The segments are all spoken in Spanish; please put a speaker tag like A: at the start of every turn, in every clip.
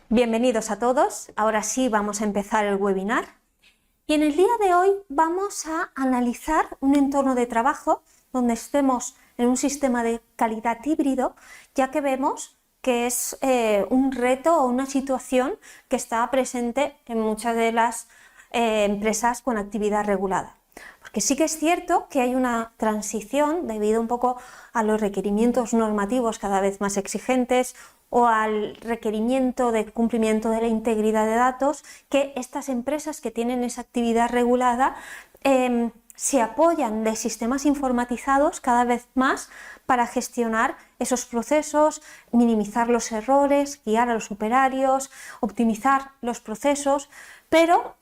A: Bienvenidos a todos. Ahora sí vamos a empezar el webinar. Y en el día de hoy vamos a analizar un entorno de trabajo donde estemos en un sistema de calidad híbrido, ya que vemos que es un reto o una situación que está presente en muchas de las empresas con actividad regulada. Porque sí que es cierto que hay una transición debido un poco a los requerimientos normativos cada vez más exigentes o al requerimiento de cumplimiento de la integridad de datos, que estas empresas que tienen esa actividad regulada se apoyan de sistemas informatizados cada vez más para gestionar esos procesos, minimizar los errores, guiar a los operarios, optimizar los procesos, pero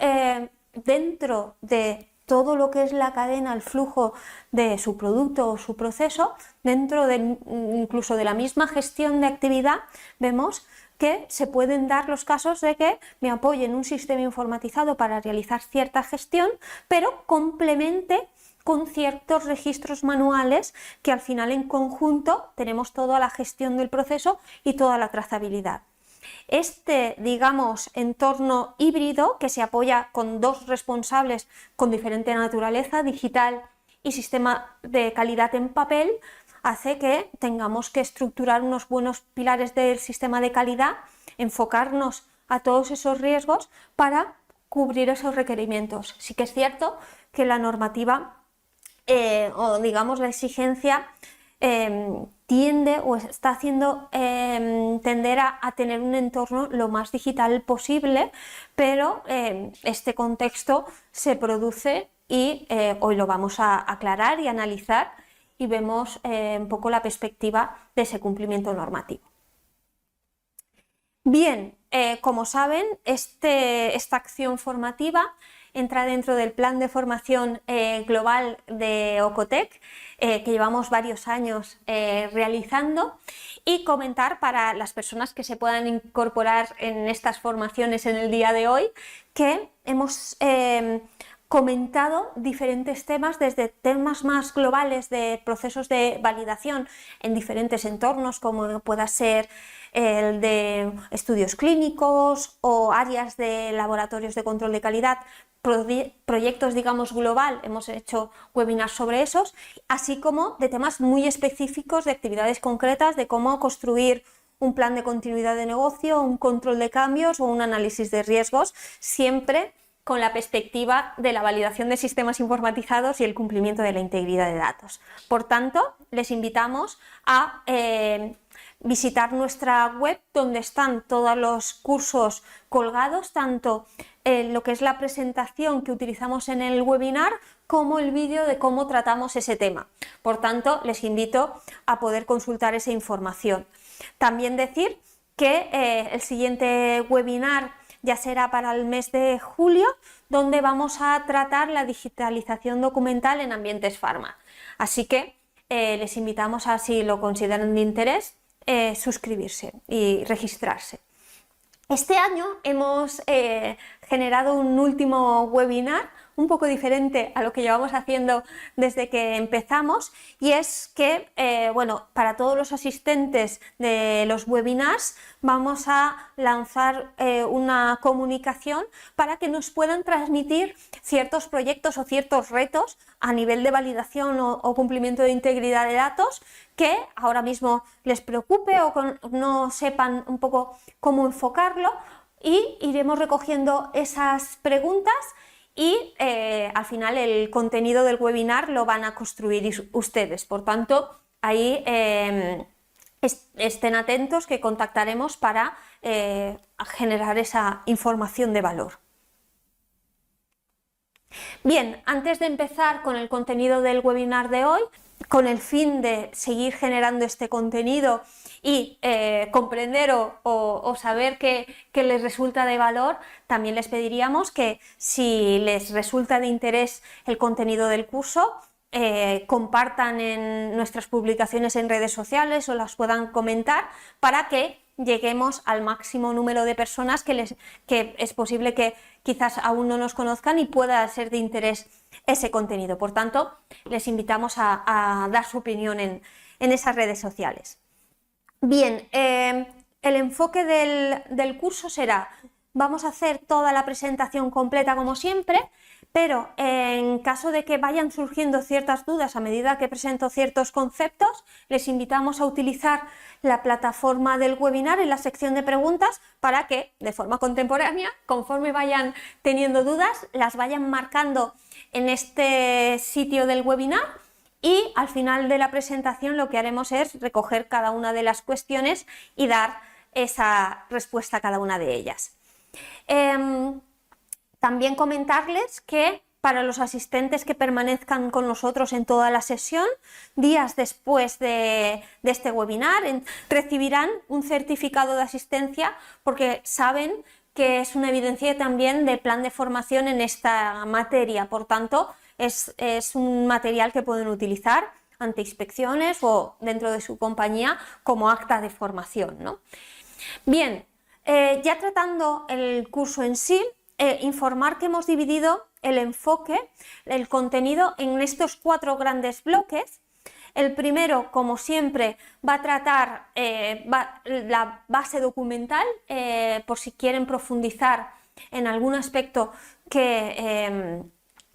A: dentro de todo lo que es la cadena, el flujo de su producto o su proceso, dentro incluso de la misma gestión de actividad, vemos que se pueden dar los casos de que me apoye en un sistema informatizado para realizar cierta gestión, pero complemente con ciertos registros manuales que al final en conjunto tenemos toda la gestión del proceso y toda la trazabilidad. Este, digamos, entorno híbrido que se apoya con dos responsables con diferente naturaleza, digital y sistema de calidad en papel, hace que tengamos que estructurar unos buenos pilares del sistema de calidad, enfocarnos a todos esos riesgos para cubrir esos requerimientos. Sí que es cierto que la normativa o digamos la exigencia tiende o está haciendo tender a tener un entorno lo más digital posible, pero este contexto se produce y hoy lo vamos a aclarar y analizar y vemos un poco la perspectiva de ese cumplimiento normativo. Bien, como saben, esta acción formativa entra dentro del plan de formación global de Ocotec, que llevamos varios años realizando, y comentar para las personas que se puedan incorporar en estas formaciones en el día de hoy que hemos comentado diferentes temas, desde temas más globales de procesos de validación en diferentes entornos, como pueda ser el de estudios clínicos o áreas de laboratorios de control de calidad, proyectos, digamos, global, hemos hecho webinars sobre esos, así como de temas muy específicos de actividades concretas, de cómo construir un plan de continuidad de negocio, un control de cambios o un análisis de riesgos, siempre con la perspectiva de la validación de sistemas informatizados y el cumplimiento de la integridad de datos. Por tanto, les invitamos a visitar nuestra web, donde están todos los cursos colgados, tanto lo que es la presentación que utilizamos en el webinar como el vídeo de cómo tratamos ese tema. Por tanto, les invito a poder consultar esa información. También decir que el siguiente webinar ya será para el mes de julio, donde vamos a tratar la digitalización documental en ambientes farma. Así que les invitamos a, si lo consideran de interés, suscribirse y registrarse. Este año hemos generado un último webinar un poco diferente a lo que llevamos haciendo desde que empezamos, y es que, bueno, para todos los asistentes de los webinars vamos a lanzar una comunicación para que nos puedan transmitir ciertos proyectos o ciertos retos a nivel de validación o cumplimiento de integridad de datos que ahora mismo les preocupe o no sepan un poco cómo enfocarlo, y iremos recogiendo esas preguntas y al final el contenido del webinar lo van a construir ustedes. Por tanto, ahí estén atentos, que contactaremos para generar esa información de valor. Bien, antes de empezar con el contenido del webinar de hoy, con el fin de seguir generando este contenido y comprender o saber que les resulta de valor, también les pediríamos que, si les resulta de interés el contenido del curso, compartan en nuestras publicaciones en redes sociales o las puedan comentar para que lleguemos al máximo número de personas que es posible que quizás aún no nos conozcan y pueda ser de interés ese contenido. Por tanto, les invitamos a dar su opinión en esas redes sociales. Bien, el enfoque del curso será: vamos a hacer toda la presentación completa como siempre, pero en caso de que vayan surgiendo ciertas dudas a medida que presento ciertos conceptos, les invitamos a utilizar la plataforma del webinar en la sección de preguntas para que, de forma contemporánea, conforme vayan teniendo dudas, las vayan marcando en este sitio del webinar, y al final de la presentación lo que haremos es recoger cada una de las cuestiones y dar esa respuesta a cada una de ellas. También comentarles que para los asistentes que permanezcan con nosotros en toda la sesión, días después de este webinar, recibirán un certificado de asistencia, porque saben que es una evidencia también de plan de formación en esta materia. Por tanto, es un material que pueden utilizar ante inspecciones o dentro de su compañía como acta de formación, ¿no? Bien, ya tratando el curso en sí, informar que hemos dividido el enfoque, el contenido, en estos 4 grandes bloques. El primero, como siempre, va a tratar la base documental, por si quieren profundizar en algún aspecto que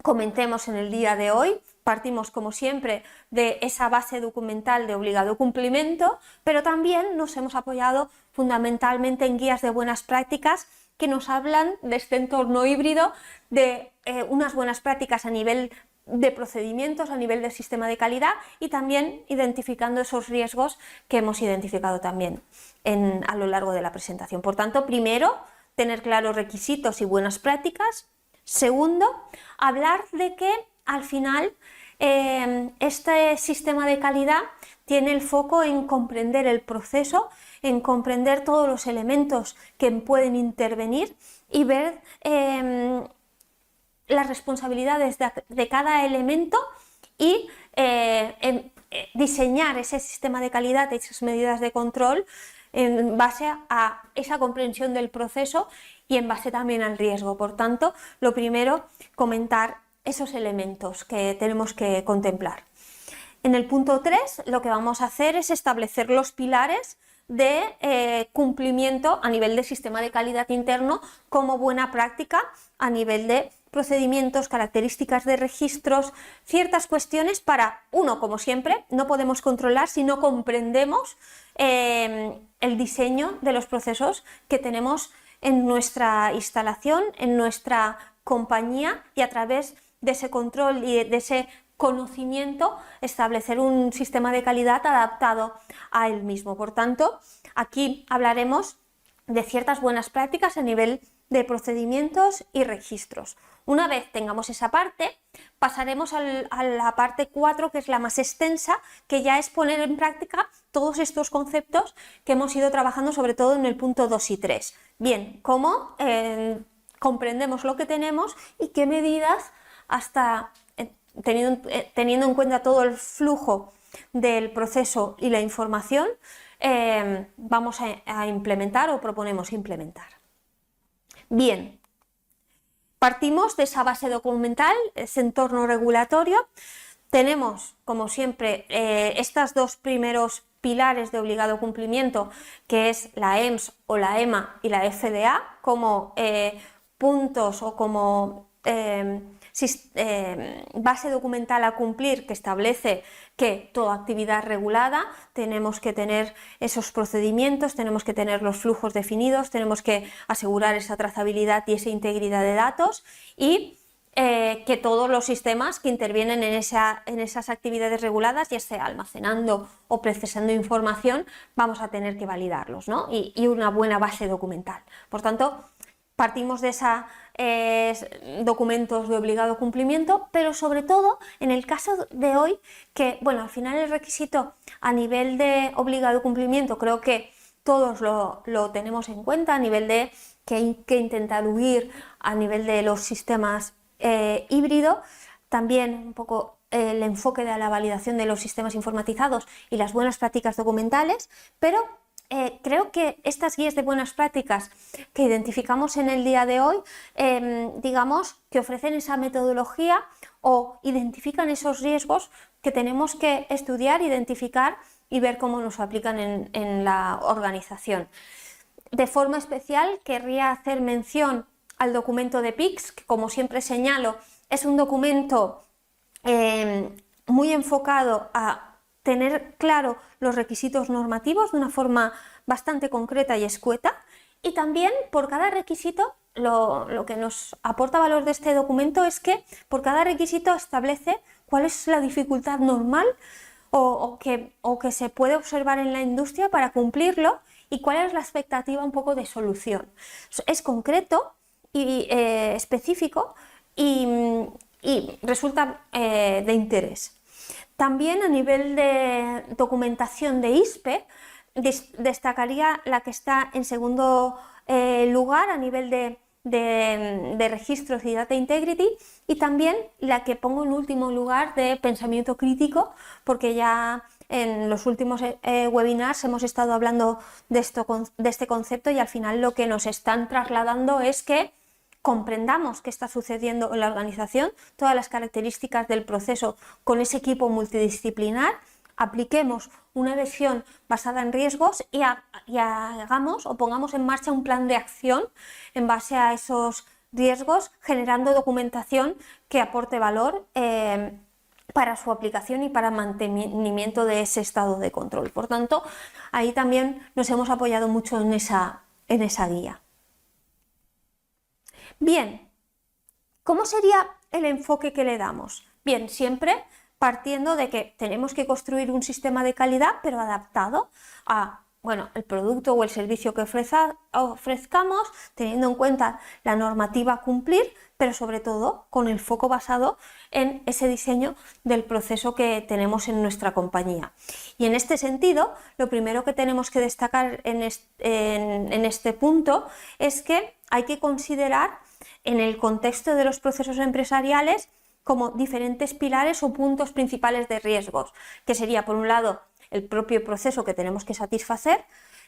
A: comentemos en el día de hoy. Partimos, como siempre, de esa base documental de obligado cumplimiento, pero también nos hemos apoyado fundamentalmente en guías de buenas prácticas que nos hablan de este entorno híbrido, de unas buenas prácticas a nivel de procedimientos, a nivel del sistema de calidad, y también identificando esos riesgos que hemos identificado también a lo largo de la presentación. Por tanto, primero, tener claros requisitos y buenas prácticas. Segundo, hablar de que al final este sistema de calidad tiene el foco en comprender el proceso, en comprender todos los elementos que pueden intervenir y ver las responsabilidades de cada elemento y diseñar ese sistema de calidad y esas medidas de control en base a esa comprensión del proceso y en base también al riesgo. Por tanto, lo primero, comentar esos elementos que tenemos que contemplar. En el punto 3, lo que vamos a hacer es establecer los pilares de cumplimiento a nivel de sistema de calidad interno como buena práctica a nivel de procedimientos, características de registros, ciertas cuestiones para, uno, como siempre, no podemos controlar si no comprendemos el diseño de los procesos que tenemos en nuestra instalación, en nuestra compañía, y a través de ese control y de ese conocimiento establecer un sistema de calidad adaptado a él mismo. Por tanto, aquí hablaremos de ciertas buenas prácticas a nivel de procedimientos y registros. Una vez tengamos esa parte, pasaremos a la parte 4, que es la más extensa, que ya es poner en práctica todos estos conceptos que hemos ido trabajando, sobre todo en el punto 2 y 3. Bien, cómo comprendemos lo que tenemos y qué medidas, hasta teniendo en cuenta todo el flujo del proceso y la información, vamos a implementar o proponemos implementar. Bien, partimos de esa base documental, ese entorno regulatorio. Tenemos, como siempre, estos 2 primeros pilares de obligado cumplimiento, que es la EMS o la EMA y la FDA, como puntos o como base documental a cumplir, que establece que toda actividad regulada tenemos que tener esos procedimientos, tenemos que tener los flujos definidos, tenemos que asegurar esa trazabilidad y esa integridad de datos, y que todos los sistemas que intervienen en esas actividades reguladas, ya sea almacenando o procesando información, vamos a tener que validarlos, ¿no? Y una buena base documental. Por tanto, partimos de esos documentos de obligado cumplimiento, pero sobre todo en el caso de hoy, que bueno, al final el requisito a nivel de obligado cumplimiento creo que todos lo tenemos en cuenta, a nivel de que hay que intentar huir a nivel de los sistemas híbridos, también un poco el enfoque de la validación de los sistemas informatizados y las buenas prácticas documentales, pero creo que estas guías de buenas prácticas que identificamos en el día de hoy, digamos que ofrecen esa metodología o identifican esos riesgos que tenemos que estudiar, identificar y ver cómo nos aplican en la organización. De forma especial querría hacer mención al documento de PICS, que como siempre señalo es un documento muy enfocado a tener claro los requisitos normativos de una forma bastante concreta y escueta, y también por cada requisito lo que nos aporta valor de este documento es que por cada requisito establece cuál es la dificultad normal o que se puede observar en la industria para cumplirlo y cuál es la expectativa un poco de solución. Es concreto y específico y resulta de interés. También a nivel de documentación de ISPE destacaría la que está en segundo lugar a nivel de registros y data integrity, y también la que pongo en último lugar de pensamiento crítico, porque ya en los últimos webinars hemos estado hablando de este concepto y al final lo que nos están trasladando es que comprendamos qué está sucediendo en la organización, todas las características del proceso con ese equipo multidisciplinar, apliquemos una visión basada en riesgos y hagamos o pongamos en marcha un plan de acción en base a esos riesgos, generando documentación que aporte valor para su aplicación y para mantenimiento de ese estado de control. Por tanto, ahí también nos hemos apoyado mucho en esa guía. Bien, ¿cómo sería el enfoque que le damos? Bien, siempre partiendo de que tenemos que construir un sistema de calidad, pero adaptado a el producto o el servicio que ofrezcamos, teniendo en cuenta la normativa a cumplir, pero sobre todo con el foco basado en ese diseño del proceso que tenemos en nuestra compañía. Y en este sentido, lo primero que tenemos que destacar en este punto es que hay que considerar en el contexto de los procesos empresariales como diferentes pilares o puntos principales de riesgos, que sería, por un lado, el propio proceso que tenemos que satisfacer,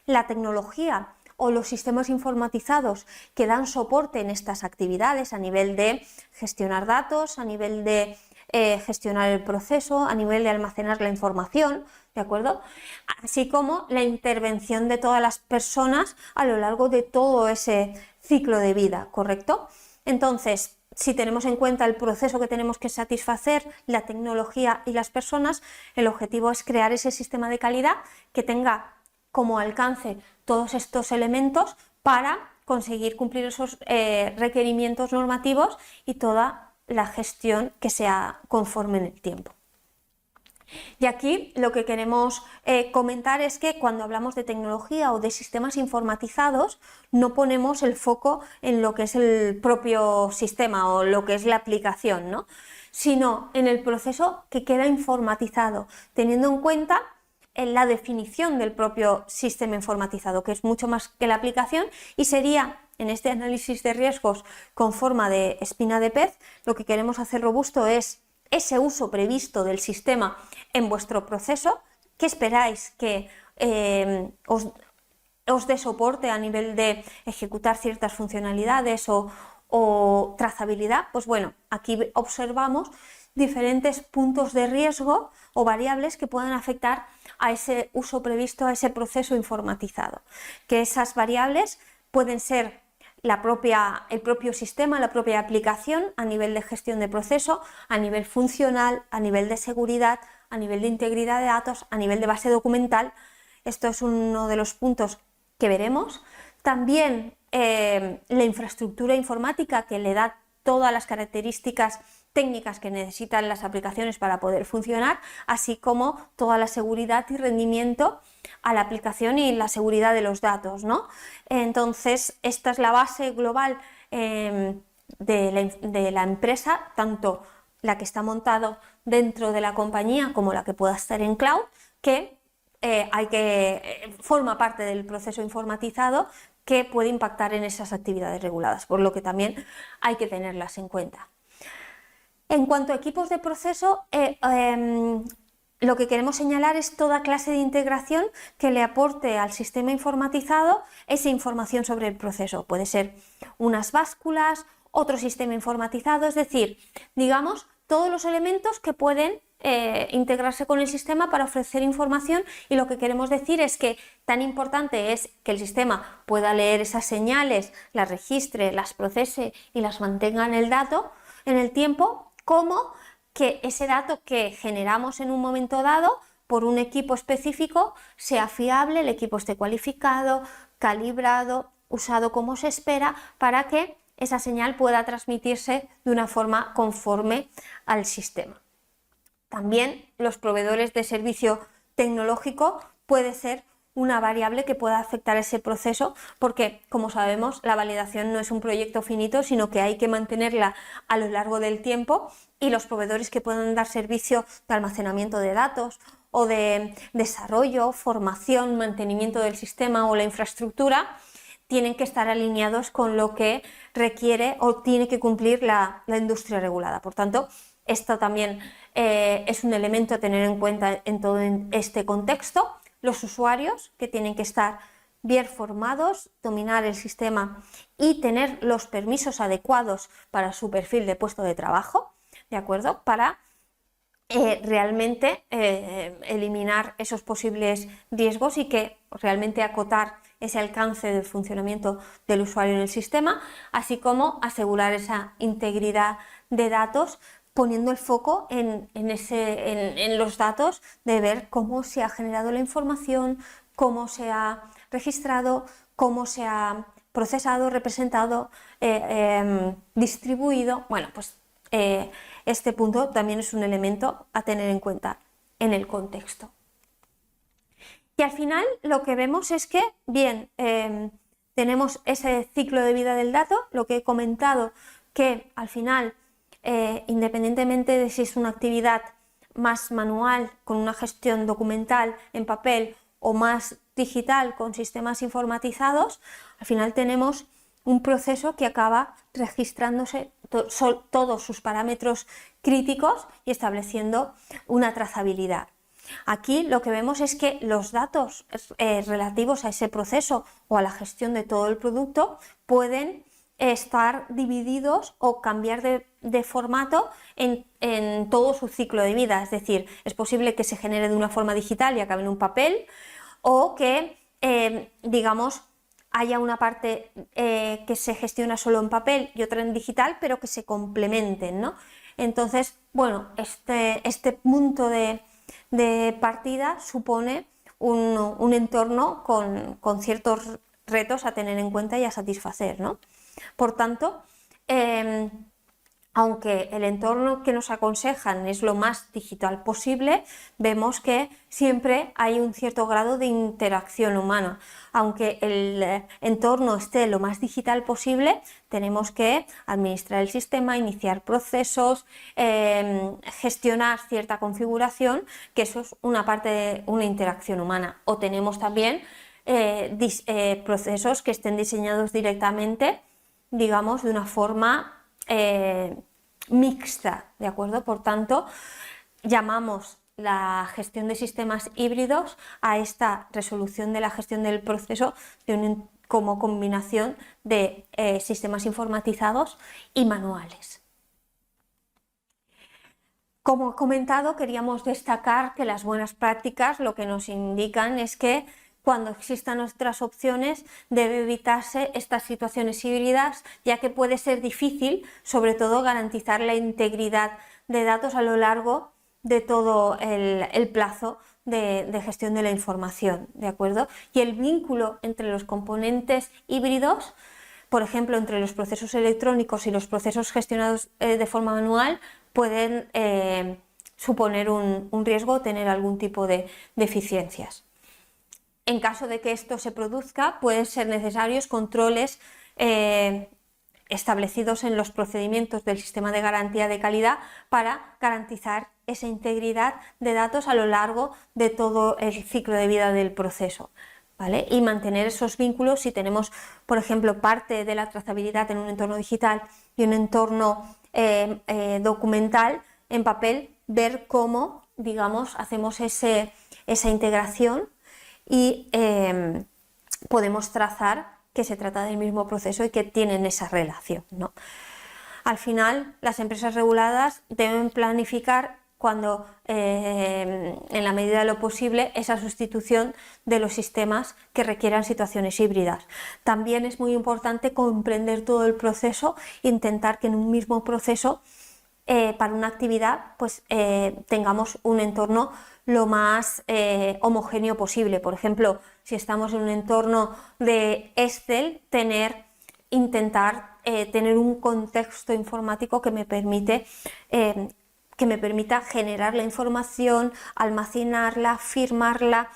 A: la tecnología o los sistemas informatizados que dan soporte en estas actividades a nivel de gestionar datos, a nivel de gestionar el proceso, a nivel de almacenar la información, ¿de acuerdo? Así como la intervención de todas las personas a lo largo de todo ese ciclo de vida, ¿correcto? Entonces, si tenemos en cuenta el proceso que tenemos que satisfacer, la tecnología y las personas, el objetivo es crear ese sistema de calidad que tenga como alcance todos estos elementos para conseguir cumplir esos requerimientos normativos y toda la gestión que sea conforme en el tiempo. Y aquí lo que queremos comentar es que cuando hablamos de tecnología o de sistemas informatizados no ponemos el foco en lo que es el propio sistema o lo que es la aplicación, ¿no? Sino en el proceso que queda informatizado, teniendo en cuenta la definición del propio sistema informatizado, que es mucho más que la aplicación, y sería en este análisis de riesgos con forma de espina de pez, lo que queremos hacer robusto es ese uso previsto del sistema en vuestro proceso. ¿Qué esperáis que os dé soporte a nivel de ejecutar ciertas funcionalidades o trazabilidad? Pues bueno, aquí observamos diferentes puntos de riesgo o variables que puedan afectar a ese uso previsto, a ese proceso informatizado. Que esas variables pueden ser el propio sistema, la propia aplicación a nivel de gestión de proceso, a nivel funcional, a nivel de seguridad, a nivel de integridad de datos, a nivel de base documental. Esto es uno de los puntos que veremos. También la infraestructura informática, que le da todas las características técnicas que necesitan las aplicaciones para poder funcionar, así como toda la seguridad y rendimiento a la aplicación y la seguridad de los datos, ¿no? Entonces, esta es la base global de la empresa, tanto la que está montado dentro de la compañía como la que pueda estar en cloud, que forma parte del proceso informatizado que puede impactar en esas actividades reguladas, por lo que también hay que tenerlas en cuenta. En cuanto a equipos de proceso, lo que queremos señalar es toda clase de integración que le aporte al sistema informatizado esa información sobre el proceso. Puede ser unas básculas, otro sistema informatizado, es decir, digamos, todos los elementos que pueden integrarse con el sistema para ofrecer información, y lo que queremos decir es que tan importante es que el sistema pueda leer esas señales, las registre, las procese y las mantenga en el tiempo, como que ese dato que generamos en un momento dado por un equipo específico sea fiable, el equipo esté cualificado, calibrado, usado como se espera, para que esa señal pueda transmitirse de una forma conforme al sistema. También los proveedores de servicio tecnológico puede ser una variable que pueda afectar ese proceso, porque, como sabemos, la validación no es un proyecto finito, sino que hay que mantenerla a lo largo del tiempo, y los proveedores que puedan dar servicio de almacenamiento de datos o de desarrollo, formación, mantenimiento del sistema o la infraestructura tienen que estar alineados con lo que requiere o tiene que cumplir la industria regulada. Por tanto, esto también es un elemento a tener en cuenta en todo este contexto. Los usuarios, que tienen que estar bien formados, dominar el sistema y tener los permisos adecuados para su perfil de puesto de trabajo, ¿de acuerdo? Para realmente eliminar esos posibles riesgos y que realmente acotar ese alcance del funcionamiento del usuario en el sistema, así como asegurar esa integridad de datos, poniendo el foco en los datos, de ver cómo se ha generado la información, cómo se ha registrado, cómo se ha procesado, representado, distribuido. Bueno, pues este punto también es un elemento a tener en cuenta en el contexto. Y al final lo que vemos es que, bien, tenemos ese ciclo de vida del dato, lo que he comentado, que al final, independientemente de si es una actividad más manual, con una gestión documental en papel, o más digital con sistemas informatizados, al final tenemos un proceso que acaba registrándose todos sus parámetros críticos y estableciendo una trazabilidad. Aquí lo que vemos es que los datos relativos a ese proceso o a la gestión de todo el producto pueden estar divididos o cambiar de formato en todo su ciclo de vida. Es decir, es posible que se genere de una forma digital y acabe en un papel, o que, digamos, haya una parte que se gestiona solo en papel y otra en digital, pero que se complementen, ¿no? Entonces, bueno, este punto de partida supone un entorno con ciertos retos a tener en cuenta y a satisfacer, ¿no? Por tanto, aunque el entorno que nos aconsejan es lo más digital posible, vemos que siempre hay un cierto grado de interacción humana. Aunque el entorno esté lo más digital posible, tenemos que administrar el sistema, iniciar procesos, gestionar cierta configuración, que eso es una parte de una interacción humana. O tenemos también procesos que estén diseñados directamente, digamos, de una forma mixta, ¿de acuerdo? Por tanto, llamamos la gestión de sistemas híbridos a esta resolución de la gestión del proceso como combinación de sistemas informatizados y manuales. Como he comentado, queríamos destacar que las buenas prácticas lo que nos indican es que cuando existan otras opciones debe evitarse estas situaciones híbridas, ya que puede ser difícil, sobre todo, garantizar la integridad de datos a lo largo de todo el plazo de gestión de la información, ¿de acuerdo? Y el vínculo entre los componentes híbridos, por ejemplo, entre los procesos electrónicos y los procesos gestionados de forma manual, pueden suponer un riesgo o tener algún tipo de deficiencias. En caso de que esto se produzca, pueden ser necesarios controles establecidos en los procedimientos del sistema de garantía de calidad para garantizar esa integridad de datos a lo largo de todo el ciclo de vida del proceso, ¿vale? Y mantener esos vínculos si tenemos, por ejemplo, parte de la trazabilidad en un entorno digital y un entorno documental en papel, ver cómo, digamos, hacemos esa integración y podemos trazar que se trata del mismo proceso y que tienen esa relación, ¿no? Al final, las empresas reguladas deben planificar cuando, en la medida de lo posible, esa sustitución de los sistemas que requieran situaciones híbridas. También es muy importante comprender todo el proceso, intentar que en un mismo proceso, para una actividad, pues tengamos un entorno lo más homogéneo posible. Por ejemplo, si estamos en un entorno de Excel, intentar tener un contexto informático que me permita generar la información, almacenarla, firmarla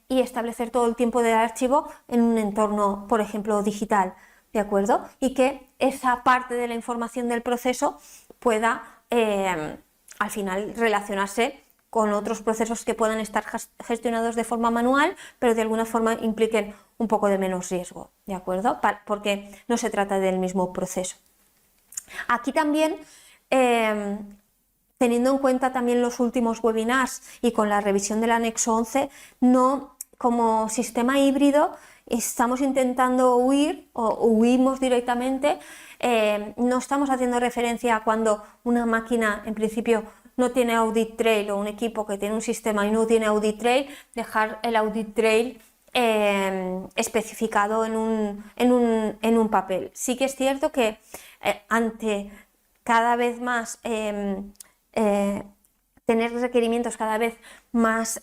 A: y establecer todo el tiempo del archivo en un entorno, por ejemplo, digital, ¿de acuerdo? Y que esa parte de la información del proceso pueda al final relacionarse con otros procesos que puedan estar gestionados de forma manual, pero de alguna forma impliquen un poco de menos riesgo, ¿de acuerdo? Porque no se trata del mismo proceso. Aquí también, teniendo en cuenta también los últimos webinars y con la revisión del anexo 11, como sistema híbrido estamos intentando huir o huimos directamente. No estamos haciendo referencia a cuando una máquina en principio no tiene audit trail, o un equipo que tiene un sistema y no tiene audit trail, dejar el audit trail especificado en un papel. Sí que es cierto que ante cada vez más tener requerimientos cada vez más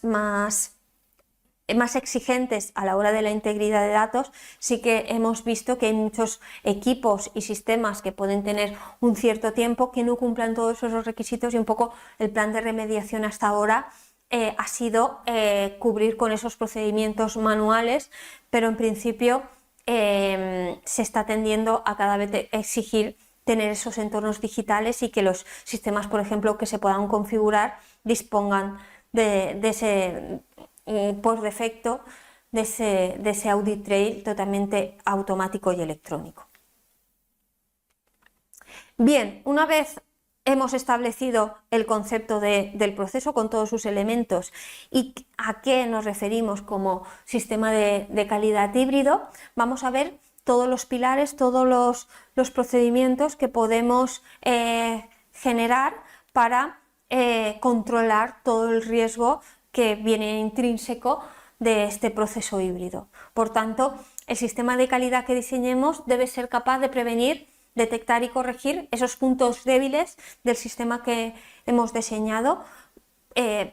A: exigentes a la hora de la integridad de datos, sí que hemos visto que hay muchos equipos y sistemas que pueden tener un cierto tiempo que no cumplan todos esos requisitos, y un poco el plan de remediación hasta ahora ha sido cubrir con esos procedimientos manuales, pero en principio se está tendiendo a cada vez exigir tener esos entornos digitales y que los sistemas, por ejemplo, que se puedan configurar dispongan de ese por defecto de ese audit trail totalmente automático y electrónico. Bien, una vez hemos establecido el concepto del proceso con todos sus elementos y a qué nos referimos como sistema de calidad híbrido, vamos a ver todos los pilares, todos los procedimientos que podemos generar para controlar todo el riesgo que viene intrínseco de este proceso híbrido. Por tanto, el sistema de calidad que diseñemos debe ser capaz de prevenir, detectar y corregir esos puntos débiles del sistema que hemos diseñado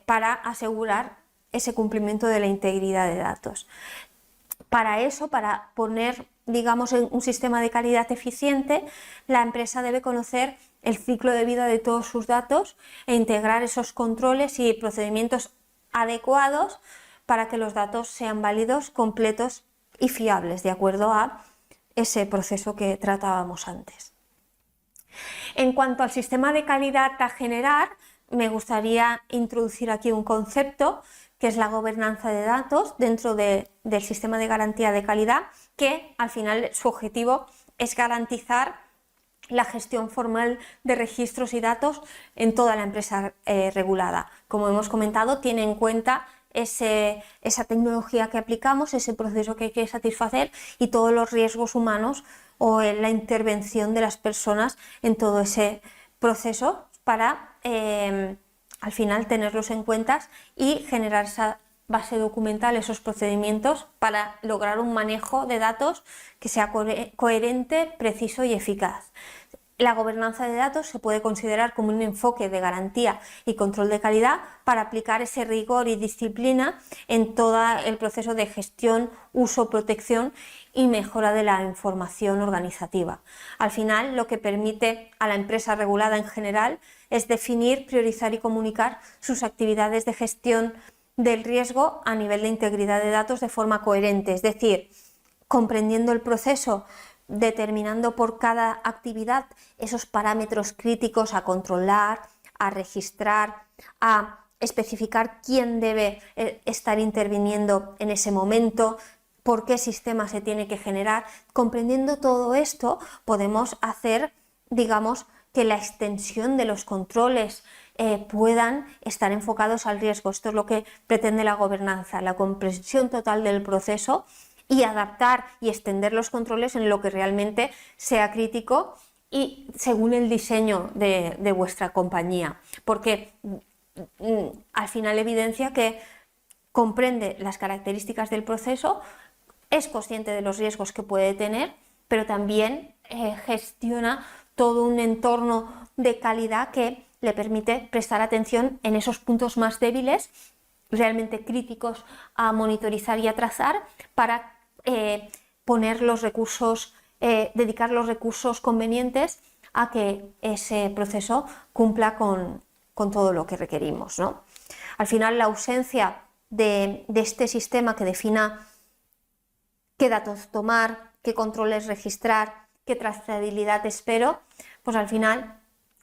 A: para asegurar ese cumplimiento de la integridad de datos. Para eso, para poner, digamos, un sistema de calidad eficiente, la empresa debe conocer el ciclo de vida de todos sus datos e integrar esos controles y procedimientos adecuados para que los datos sean válidos, completos y fiables, de acuerdo a ese proceso que tratábamos antes. En cuanto al sistema de calidad a generar, me gustaría introducir aquí un concepto que es la gobernanza de datos dentro del sistema de garantía de calidad, que al final su objetivo es garantizar la gestión formal de registros y datos en toda la empresa regulada. Como hemos comentado, tiene en cuenta esa tecnología que aplicamos, ese proceso que hay que satisfacer y todos los riesgos humanos o la intervención de las personas en todo ese proceso para al final tenerlos en cuenta y generar esa base documental, esos procedimientos para lograr un manejo de datos que sea coherente, preciso y eficaz. La gobernanza de datos se puede considerar como un enfoque de garantía y control de calidad para aplicar ese rigor y disciplina en todo el proceso de gestión, uso, protección y mejora de la información organizativa. Al final, lo que permite a la empresa regulada en general es definir, priorizar y comunicar sus actividades de gestión del riesgo a nivel de integridad de datos de forma coherente, es decir, comprendiendo el proceso, determinando por cada actividad esos parámetros críticos a controlar, a registrar, a especificar quién debe estar interviniendo en ese momento, por qué sistema se tiene que generar. Comprendiendo todo esto, podemos hacer, digamos, que la extensión de los controles puedan estar enfocados al riesgo. Esto es lo que pretende la gobernanza, la comprensión total del proceso y adaptar y extender los controles en lo que realmente sea crítico y según el diseño de vuestra compañía, porque al final evidencia que comprende las características del proceso, es consciente de los riesgos que puede tener, pero también gestiona todo un entorno de calidad que le permite prestar atención en esos puntos más débiles, realmente críticos a monitorizar y a trazar, para poner los recursos, dedicar los recursos convenientes a que ese proceso cumpla con todo lo que requerimos, ¿no? Al final, la ausencia de este sistema que defina qué datos tomar, qué controles registrar, qué trazabilidad espero, pues al final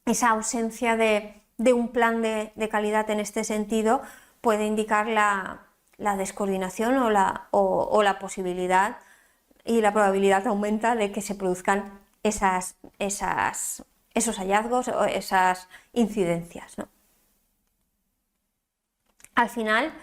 A: esa ausencia de un plan de calidad en este sentido puede indicar la descoordinación o la posibilidad, y la probabilidad aumenta de que se produzcan esos hallazgos o esas incidencias, ¿no? Al final,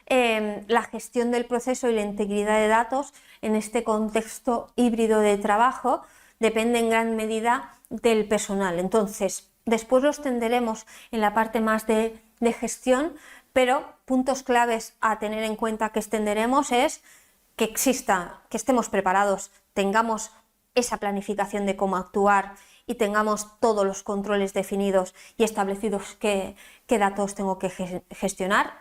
A: la gestión del proceso y la integridad de datos en este contexto híbrido de trabajo depende en gran medida del personal. Entonces, después lo extenderemos en la parte más de gestión, pero puntos claves a tener en cuenta que extenderemos es que estemos preparados, tengamos esa planificación de cómo actuar y tengamos todos los controles definidos y establecidos qué datos tengo que gestionar,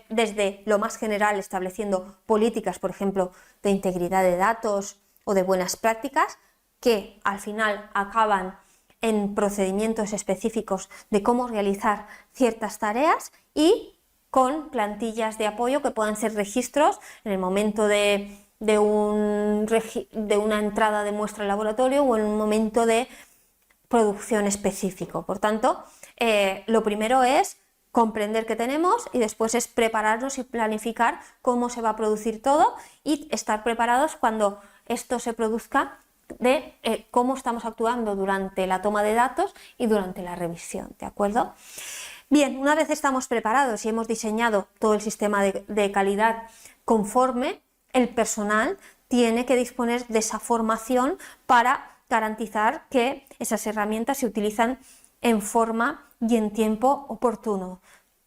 A: desde lo más general estableciendo políticas, por ejemplo, de integridad de datos o de buenas prácticas, que al final acaban en procedimientos específicos de cómo realizar ciertas tareas, y con plantillas de apoyo que puedan ser registros en el momento de una entrada de muestra al laboratorio o en un momento de producción específico. Por tanto, lo primero es comprender qué tenemos y después es prepararnos y planificar cómo se va a producir todo y estar preparados cuando esto se produzca, de cómo estamos actuando durante la toma de datos y durante la revisión, ¿de acuerdo? Bien, una vez estamos preparados y hemos diseñado todo el sistema de calidad conforme, el personal tiene que disponer de esa formación para garantizar que esas herramientas se utilizan en forma y en tiempo oportuno.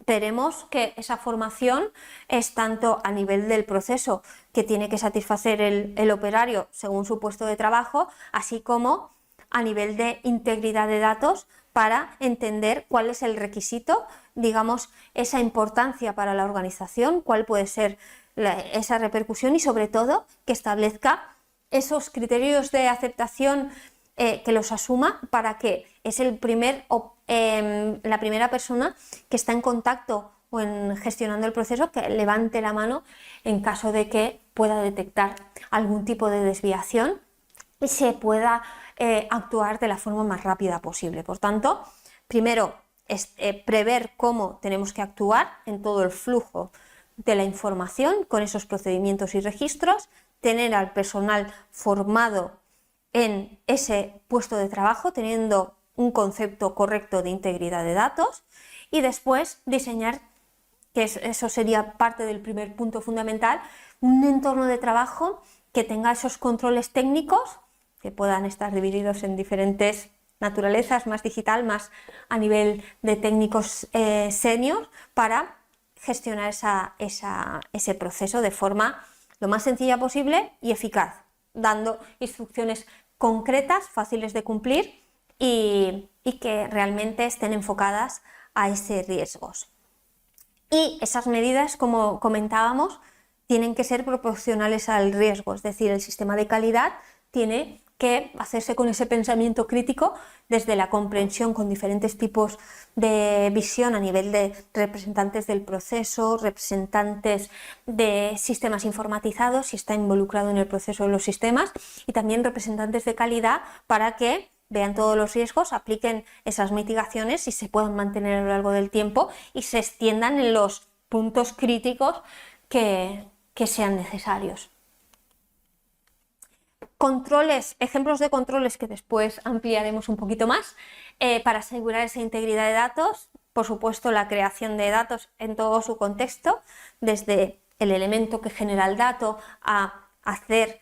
A: Veremos que esa formación es tanto a nivel del proceso que tiene que satisfacer el operario según su puesto de trabajo, así como a nivel de integridad de datos para entender cuál es el requisito, digamos, esa importancia para la organización, cuál puede ser esa repercusión y sobre todo que establezca esos criterios de aceptación que los asuma para que es la primera persona que está en contacto o gestionando el proceso que levante la mano en caso de que pueda detectar algún tipo de desviación y se pueda actuar de la forma más rápida posible. Por tanto, primero es prever cómo tenemos que actuar en todo el flujo de la información con esos procedimientos y registros, tener al personal formado en ese puesto de trabajo, teniendo un concepto correcto de integridad de datos, y después diseñar, que eso sería parte del primer punto fundamental, un entorno de trabajo que tenga esos controles técnicos que puedan estar divididos en diferentes naturalezas, más digital, más a nivel de técnicos senior, para gestionar ese proceso de forma lo más sencilla posible y eficaz, dando instrucciones concretas, fáciles de cumplir y que realmente estén enfocadas a ese riesgos. Y esas medidas, como comentábamos, tienen que ser proporcionales al riesgo, es decir, el sistema de calidad tiene que hacerse con ese pensamiento crítico desde la comprensión con diferentes tipos de visión a nivel de representantes del proceso, representantes de sistemas informatizados, si está involucrado en el proceso de los sistemas, y también representantes de calidad para que vean todos los riesgos, apliquen esas mitigaciones y se puedan mantener a lo largo del tiempo y se extiendan en los puntos críticos que sean necesarios. Controles, ejemplos de controles que después ampliaremos un poquito más para asegurar esa integridad de datos. Por supuesto, la creación de datos en todo su contexto, desde el elemento que genera el dato a hacer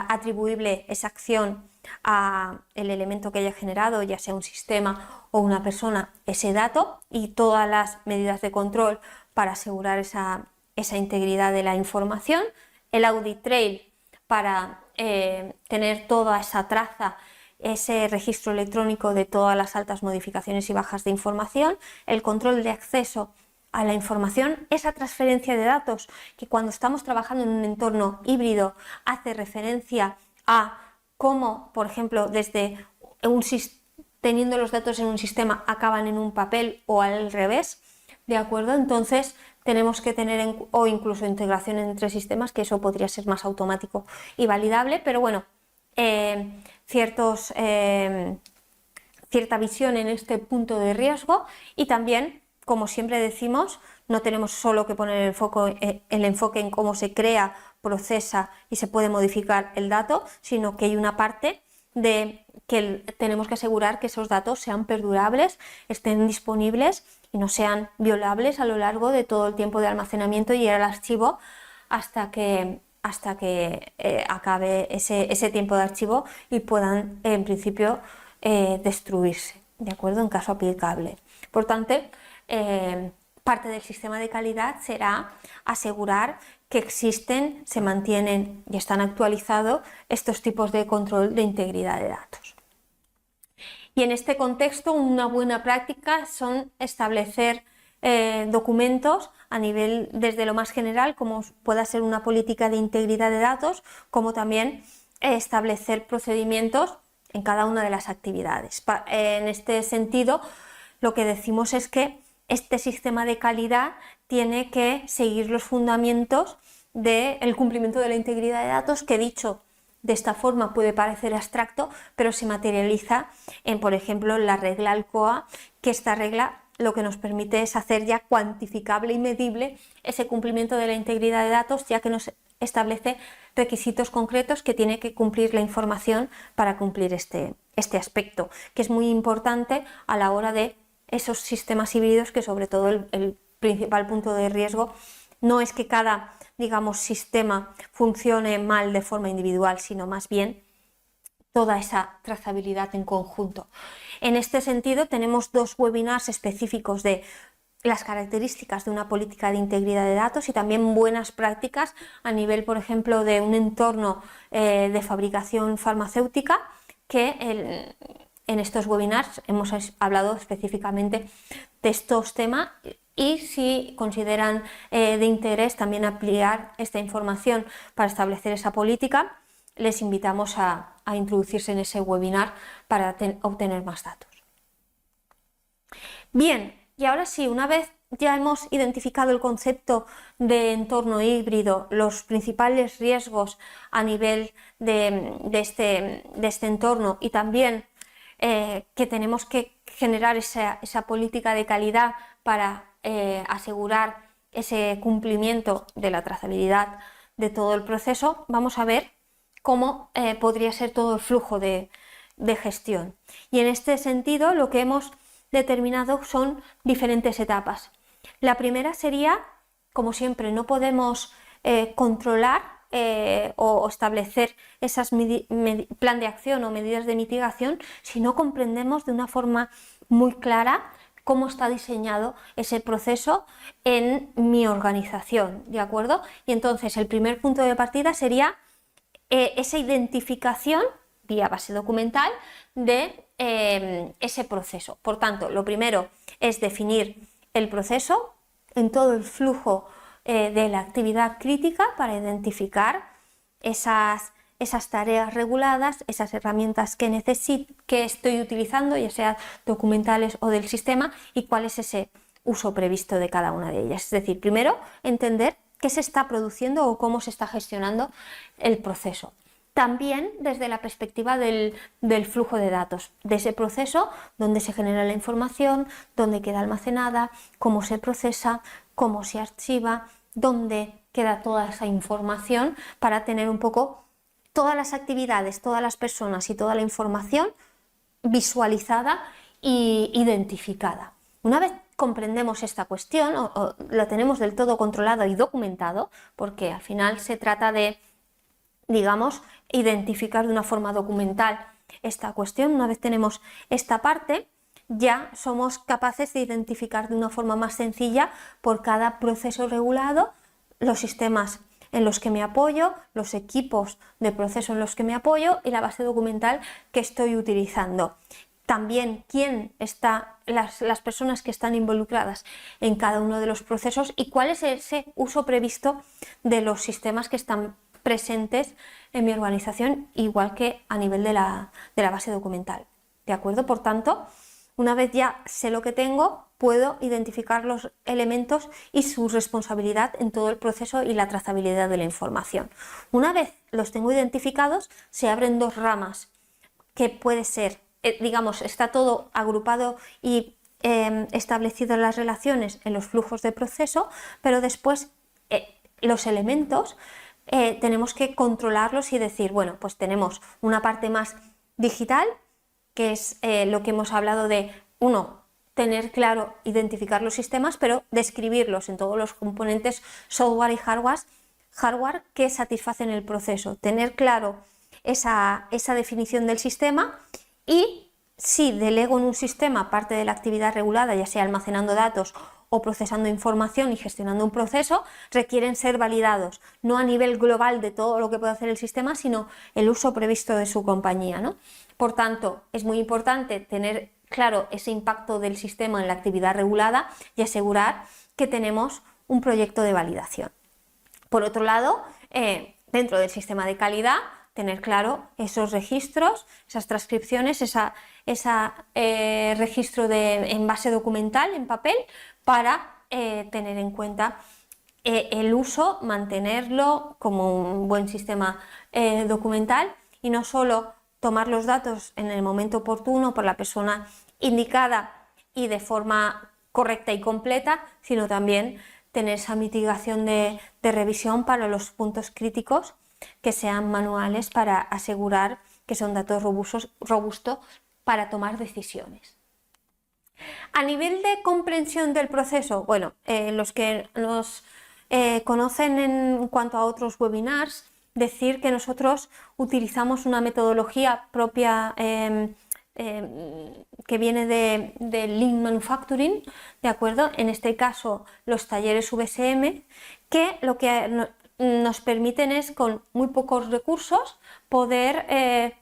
A: atribuible esa acción a el elemento que haya generado, ya sea un sistema o una persona, ese dato y todas las medidas de control para asegurar esa integridad de la información, el audit trail para tener toda esa traza, ese registro electrónico de todas las altas, modificaciones y bajas de información, el control de acceso a la información, esa transferencia de datos que cuando estamos trabajando en un entorno híbrido hace referencia a cómo, por ejemplo, desde teniendo los datos en un sistema acaban en un papel o al revés, ¿de acuerdo? Entonces tenemos que tener, o incluso integración entre sistemas, que eso podría ser más automático y validable, pero bueno, cierta visión en este punto de riesgo y también, como siempre decimos, no tenemos solo que poner el enfoque en cómo se crea, procesa y se puede modificar el dato, sino que hay una parte de que tenemos que asegurar que esos datos sean perdurables, estén disponibles y no sean violables a lo largo de todo el tiempo de almacenamiento y al archivo hasta que acabe ese tiempo de archivo y puedan en principio destruirse, ¿de acuerdo? En caso aplicable. Por tanto, parte del sistema de calidad será asegurar que existen, se mantienen y están actualizados estos tipos de control de integridad de datos. Y en este contexto, una buena práctica son establecer documentos a nivel desde lo más general, como pueda ser una política de integridad de datos, como también establecer procedimientos en cada una de las actividades. En este sentido, lo que decimos es que este sistema de calidad tiene que seguir los fundamentos del cumplimiento de la integridad de datos, que dicho de esta forma puede parecer abstracto, pero se materializa en, por ejemplo, la regla ALCOA, que esta regla lo que nos permite es hacer ya cuantificable y medible ese cumplimiento de la integridad de datos, ya que nos establece requisitos concretos que tiene que cumplir la información para cumplir este aspecto, que es muy importante a la hora de esos sistemas híbridos, que sobre todo el principal punto de riesgo no es que cada, digamos, sistema funcione mal de forma individual, sino más bien toda esa trazabilidad en conjunto. En este sentido, tenemos 2 webinars específicos de las características de una política de integridad de datos y también buenas prácticas a nivel, por ejemplo, de un entorno de fabricación farmacéutica, que en estos webinars hemos hablado específicamente de estos temas, y si consideran de interés también ampliar esta información para establecer esa política, les invitamos a introducirse en ese webinar para obtener más datos. Bien, y ahora sí, una vez ya hemos identificado el concepto de entorno híbrido, los principales riesgos a nivel de este entorno, y también que tenemos que generar esa política de calidad para asegurar ese cumplimiento de la trazabilidad de todo el proceso, vamos a ver cómo podría ser todo el flujo de gestión. Y en este sentido, lo que hemos determinado son diferentes etapas. La primera sería, como siempre, no podemos controlar o establecer esas plan de acción o medidas de mitigación si no comprendemos de una forma muy clara cómo está diseñado ese proceso en mi organización, ¿de acuerdo? Y entonces el primer punto de partida sería esa identificación vía base documental de ese proceso. Por tanto, lo primero es definir el proceso en todo el flujo de la actividad crítica para identificar esas tareas reguladas, esas herramientas que estoy utilizando, ya sea documentales o del sistema, y cuál es ese uso previsto de cada una de ellas. Es decir, primero entender qué se está produciendo o cómo se está gestionando el proceso. También desde la perspectiva del flujo de datos, de ese proceso, dónde se genera la información, dónde queda almacenada, cómo se procesa, cómo se archiva, dónde queda toda esa información, para tener un poco todas las actividades, todas las personas y toda la información visualizada e identificada. Una vez comprendemos esta cuestión o lo tenemos del todo controlado y documentado, porque al final se trata de, digamos, identificar de una forma documental esta cuestión, una vez tenemos esta parte, ya somos capaces de identificar de una forma más sencilla por cada proceso regulado los sistemas en los que me apoyo, los equipos de proceso en los que me apoyo y la base documental que estoy utilizando. También las personas que están involucradas en cada uno de los procesos y cuál es ese uso previsto de los sistemas que están presentes en mi organización, igual que a nivel de la base documental. ¿De acuerdo? Por tanto, una vez ya sé lo que tengo, puedo identificar los elementos y su responsabilidad en todo el proceso y la trazabilidad de la información. Una vez los tengo identificados, se abren dos ramas, que puede ser, digamos, está todo agrupado y establecido las relaciones en los flujos de proceso, pero después los elementos tenemos que controlarlos y decir, bueno, pues tenemos una parte más digital, que es lo que hemos hablado de, tener claro, identificar los sistemas, pero describirlos en todos los componentes software y hardware que satisfacen el proceso, tener claro esa definición del sistema. Y si delego en un sistema parte de la actividad regulada, ya sea almacenando datos o procesando información y gestionando un proceso, requieren ser validados, no a nivel global de todo lo que puede hacer el sistema, sino el uso previsto de su compañía, ¿no? Por tanto, es muy importante tener claro ese impacto del sistema en la actividad regulada y asegurar que tenemos un proyecto de validación. Por otro lado, dentro del sistema de calidad, tener claro esos registros, esas transcripciones, ese registro en base documental, en papel, para tener en cuenta el uso, mantenerlo como un buen sistema documental y no solo tomar los datos en el momento oportuno por la persona indicada y de forma correcta y completa, sino también tener esa mitigación de revisión para los puntos críticos que sean manuales para asegurar que son datos robustos para tomar decisiones. A nivel de comprensión del proceso, bueno, los que nos conocen en cuanto a otros webinars, decir que nosotros utilizamos una metodología propia que viene de Lean Manufacturing, ¿de acuerdo? En este caso, los talleres VSM, que lo que nos permiten es, con muy pocos recursos, poder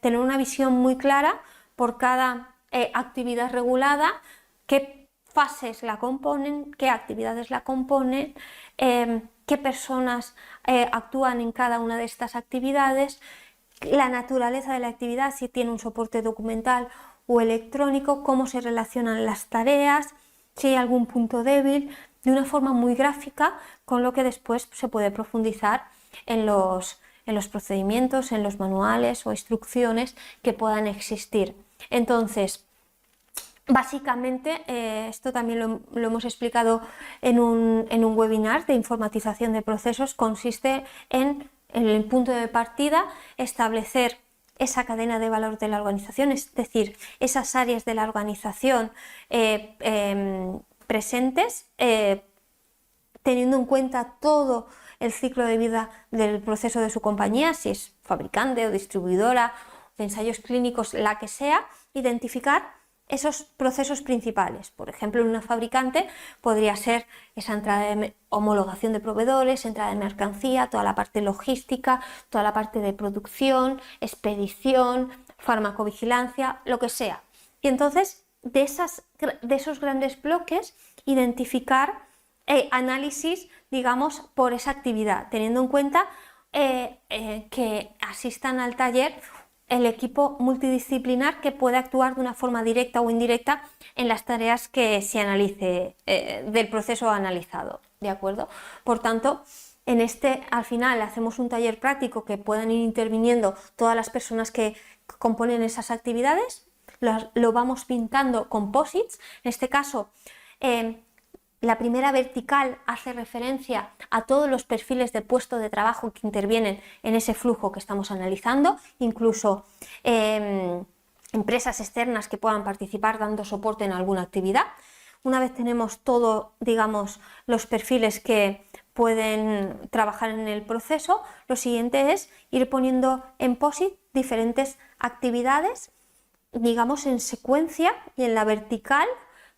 A: tener una visión muy clara por cada actividad regulada, qué fases la componen, qué actividades la componen, qué personas actúan en cada una de estas actividades, la naturaleza de la actividad, si tiene un soporte documental o electrónico, cómo se relacionan las tareas, si hay algún punto débil, de una forma muy gráfica, con lo que después se puede profundizar en los procedimientos, en los manuales o instrucciones que puedan existir. Entonces, básicamente, esto también lo hemos explicado en un webinar de informatización de procesos, consiste en el punto de partida, establecer esa cadena de valor de la organización, es decir, esas áreas de la organización presentes, teniendo en cuenta todo el ciclo de vida del proceso de su compañía, si es fabricante o distribuidora, de ensayos clínicos, la que sea, identificar esos procesos principales. Por ejemplo, en una fabricante podría ser esa entrada de homologación de proveedores, entrada de mercancía, toda la parte logística, toda la parte de producción, expedición, farmacovigilancia, lo que sea. Y entonces, de esos grandes bloques, identificar análisis, digamos, por esa actividad, teniendo en cuenta que asistan al taller el equipo multidisciplinar que puede actuar de una forma directa o indirecta en las tareas que se analice del proceso analizado, ¿de acuerdo? Por tanto, al final hacemos un taller práctico que puedan ir interviniendo todas las personas que componen esas actividades, lo vamos pintando composites, en este caso la primera vertical hace referencia a todos los perfiles de puesto de trabajo que intervienen en ese flujo que estamos analizando, incluso empresas externas que puedan participar dando soporte en alguna actividad. Una vez tenemos todo, digamos, los perfiles que pueden trabajar en el proceso, lo siguiente es ir poniendo en POSIT diferentes actividades digamos, en secuencia y en la vertical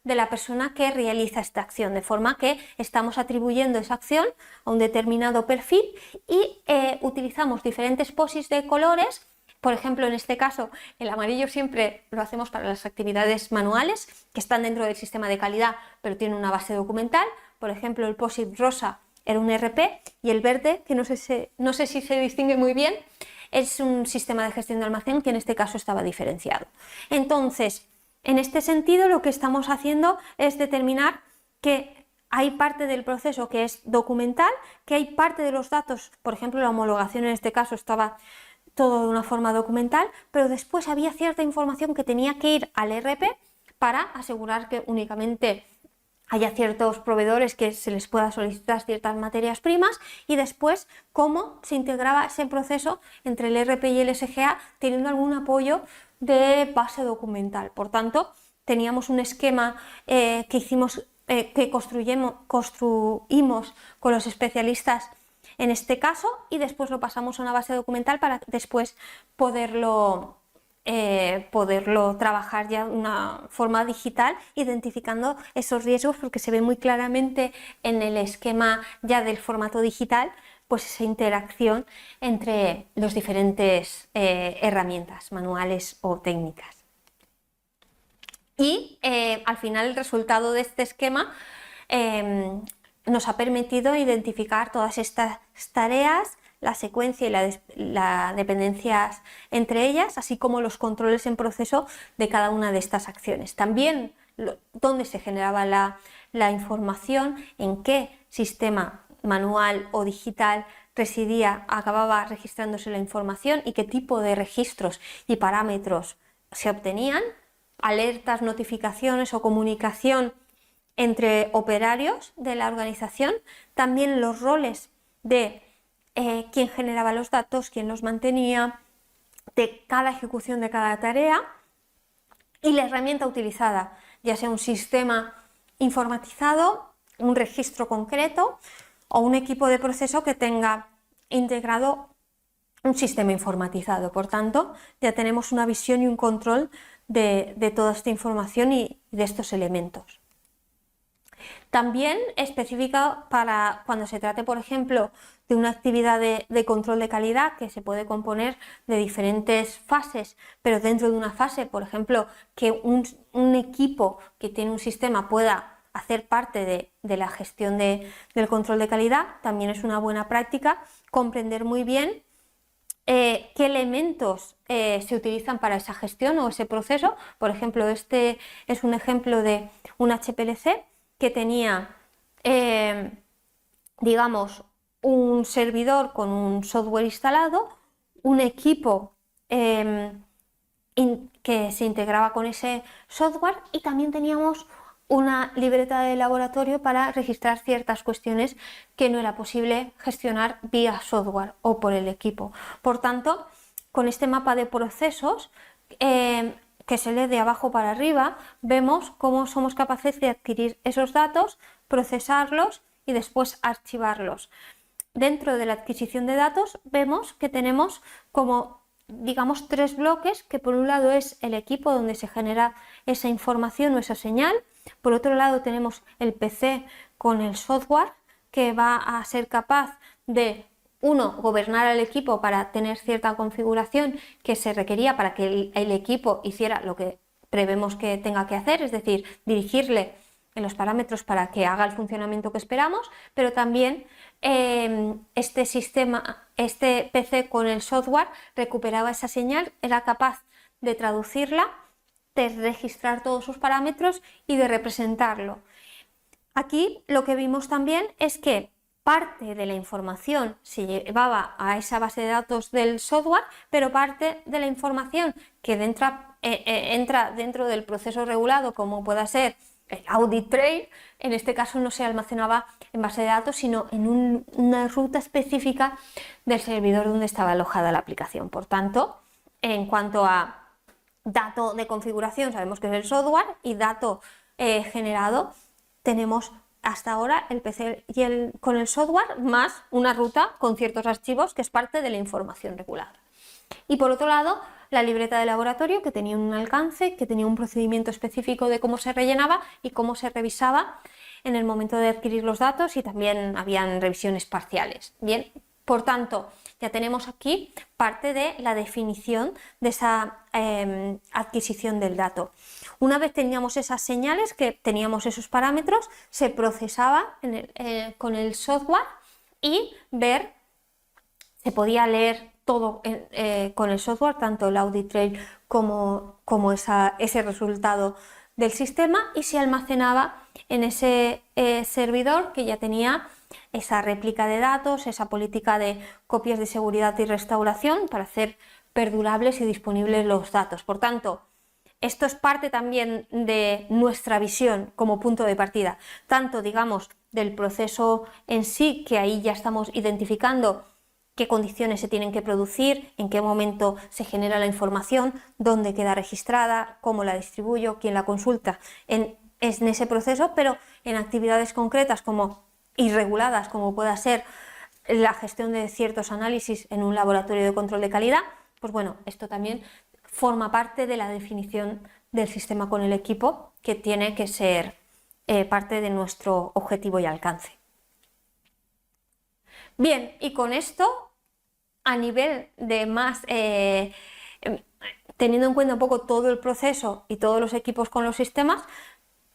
A: de la persona que realiza esta acción, de forma que estamos atribuyendo esa acción a un determinado perfil y utilizamos diferentes POSIs de colores. Por ejemplo, en este caso, el amarillo siempre lo hacemos para las actividades manuales que están dentro del sistema de calidad, pero tienen una base documental. Por ejemplo, el POSIT rosa era un RP y el verde, que no sé si se distingue muy bien, es un sistema de gestión de almacén que en este caso estaba diferenciado. Entonces, en este sentido, lo que estamos haciendo es determinar que hay parte del proceso que es documental, que hay parte de los datos, por ejemplo, la homologación en este caso estaba todo de una forma documental, pero después había cierta información que tenía que ir al RP para asegurar que únicamente haya ciertos proveedores que se les pueda solicitar ciertas materias primas y después cómo se integraba ese proceso entre el RP y el SGA teniendo algún apoyo de base documental. Por tanto, teníamos un esquema que construimos con los especialistas en este caso y después lo pasamos a una base documental para después poderlo trabajar ya de una forma digital, identificando esos riesgos, porque se ve muy claramente en el esquema ya del formato digital, pues esa interacción entre las diferentes herramientas manuales o técnicas. Y al final el resultado de este esquema nos ha permitido identificar todas estas tareas, la secuencia y las dependencias entre ellas, así como los controles en proceso de cada una de estas acciones. También dónde se generaba la información, en qué sistema manual o digital acababa registrándose la información y qué tipo de registros y parámetros se obtenían, alertas, notificaciones o comunicación entre operarios de la organización, también los roles de quién generaba los datos, quién los mantenía, de cada ejecución de cada tarea y la herramienta utilizada, ya sea un sistema informatizado, un registro concreto o un equipo de proceso que tenga integrado un sistema informatizado. Por tanto, ya tenemos una visión y un control de toda esta información y de estos elementos. También específica para cuando se trate, por ejemplo, de una actividad de control de calidad que se puede componer de diferentes fases, pero dentro de una fase, por ejemplo, que un equipo que tiene un sistema pueda hacer parte de la gestión del control de calidad, también es una buena práctica comprender muy bien qué elementos se utilizan para esa gestión o ese proceso. Por ejemplo, este es un ejemplo de un HPLC que tenía, digamos, un servidor con un software instalado, un equipo que se integraba con ese software y también teníamos una libreta de laboratorio para registrar ciertas cuestiones que no era posible gestionar vía software o por el equipo. Por tanto, con este mapa de procesos que se lee de abajo para arriba, vemos cómo somos capaces de adquirir esos datos, procesarlos y después archivarlos. Dentro de la adquisición de datos vemos que tenemos como, digamos, tres bloques, que por un lado es el equipo donde se genera esa información o esa señal, por otro lado tenemos el PC con el software que va a ser capaz de gobernar al equipo para tener cierta configuración que se requería para que el equipo hiciera lo que prevemos que tenga que hacer, es decir, dirigirle en los parámetros para que haga el funcionamiento que esperamos, pero también este PC con el software recuperaba esa señal, era capaz de traducirla, de registrar todos sus parámetros y de representarlo. Aquí lo que vimos también es que parte de la información se llevaba a esa base de datos del software, pero parte de la información que entra dentro del proceso regulado, como pueda ser el audit trail, en este caso no se almacenaba en base de datos, sino en una ruta específica del servidor donde estaba alojada la aplicación. Por tanto, en cuanto a dato de configuración, sabemos que es el software, y dato generado, tenemos hasta ahora el PC con el software más una ruta con ciertos archivos que es parte de la información regulada. Y por otro lado, la libreta de laboratorio, que tenía un alcance, que tenía un procedimiento específico de cómo se rellenaba y cómo se revisaba en el momento de adquirir los datos, y también habían revisiones parciales. Bien, por tanto, ya tenemos aquí parte de la definición de esa adquisición del dato. Una vez teníamos esas señales, que teníamos esos parámetros, se procesaba con el software y se podía leer todo con el software, tanto el audit trail como ese resultado del sistema, y se almacenaba en ese servidor que ya tenía esa réplica de datos, esa política de copias de seguridad y restauración para hacer perdurables y disponibles los datos. Por tanto, esto es parte también de nuestra visión como punto de partida, tanto, digamos, del proceso en sí, que ahí ya estamos identificando qué condiciones se tienen que producir, en qué momento se genera la información, dónde queda registrada, cómo la distribuyo, quién la consulta en ese proceso, pero en actividades concretas y reguladas, como pueda ser la gestión de ciertos análisis en un laboratorio de control de calidad, pues bueno, esto también forma parte de la definición del sistema con el equipo, que tiene que ser parte de nuestro objetivo y alcance. Bien, y con esto, a nivel de más, teniendo en cuenta un poco todo el proceso y todos los equipos con los sistemas,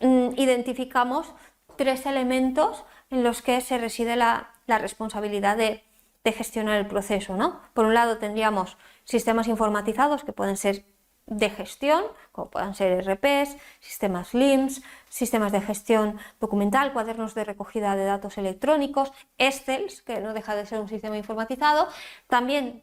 A: identificamos 3 elementos en los que se reside la responsabilidad de gestionar el proceso, ¿no? Por un lado tendríamos sistemas informatizados, que pueden ser de gestión, como puedan ser ERPs, sistemas LIMS, sistemas de gestión documental, cuadernos de recogida de datos electrónicos, Excel, que no deja de ser un sistema informatizado. También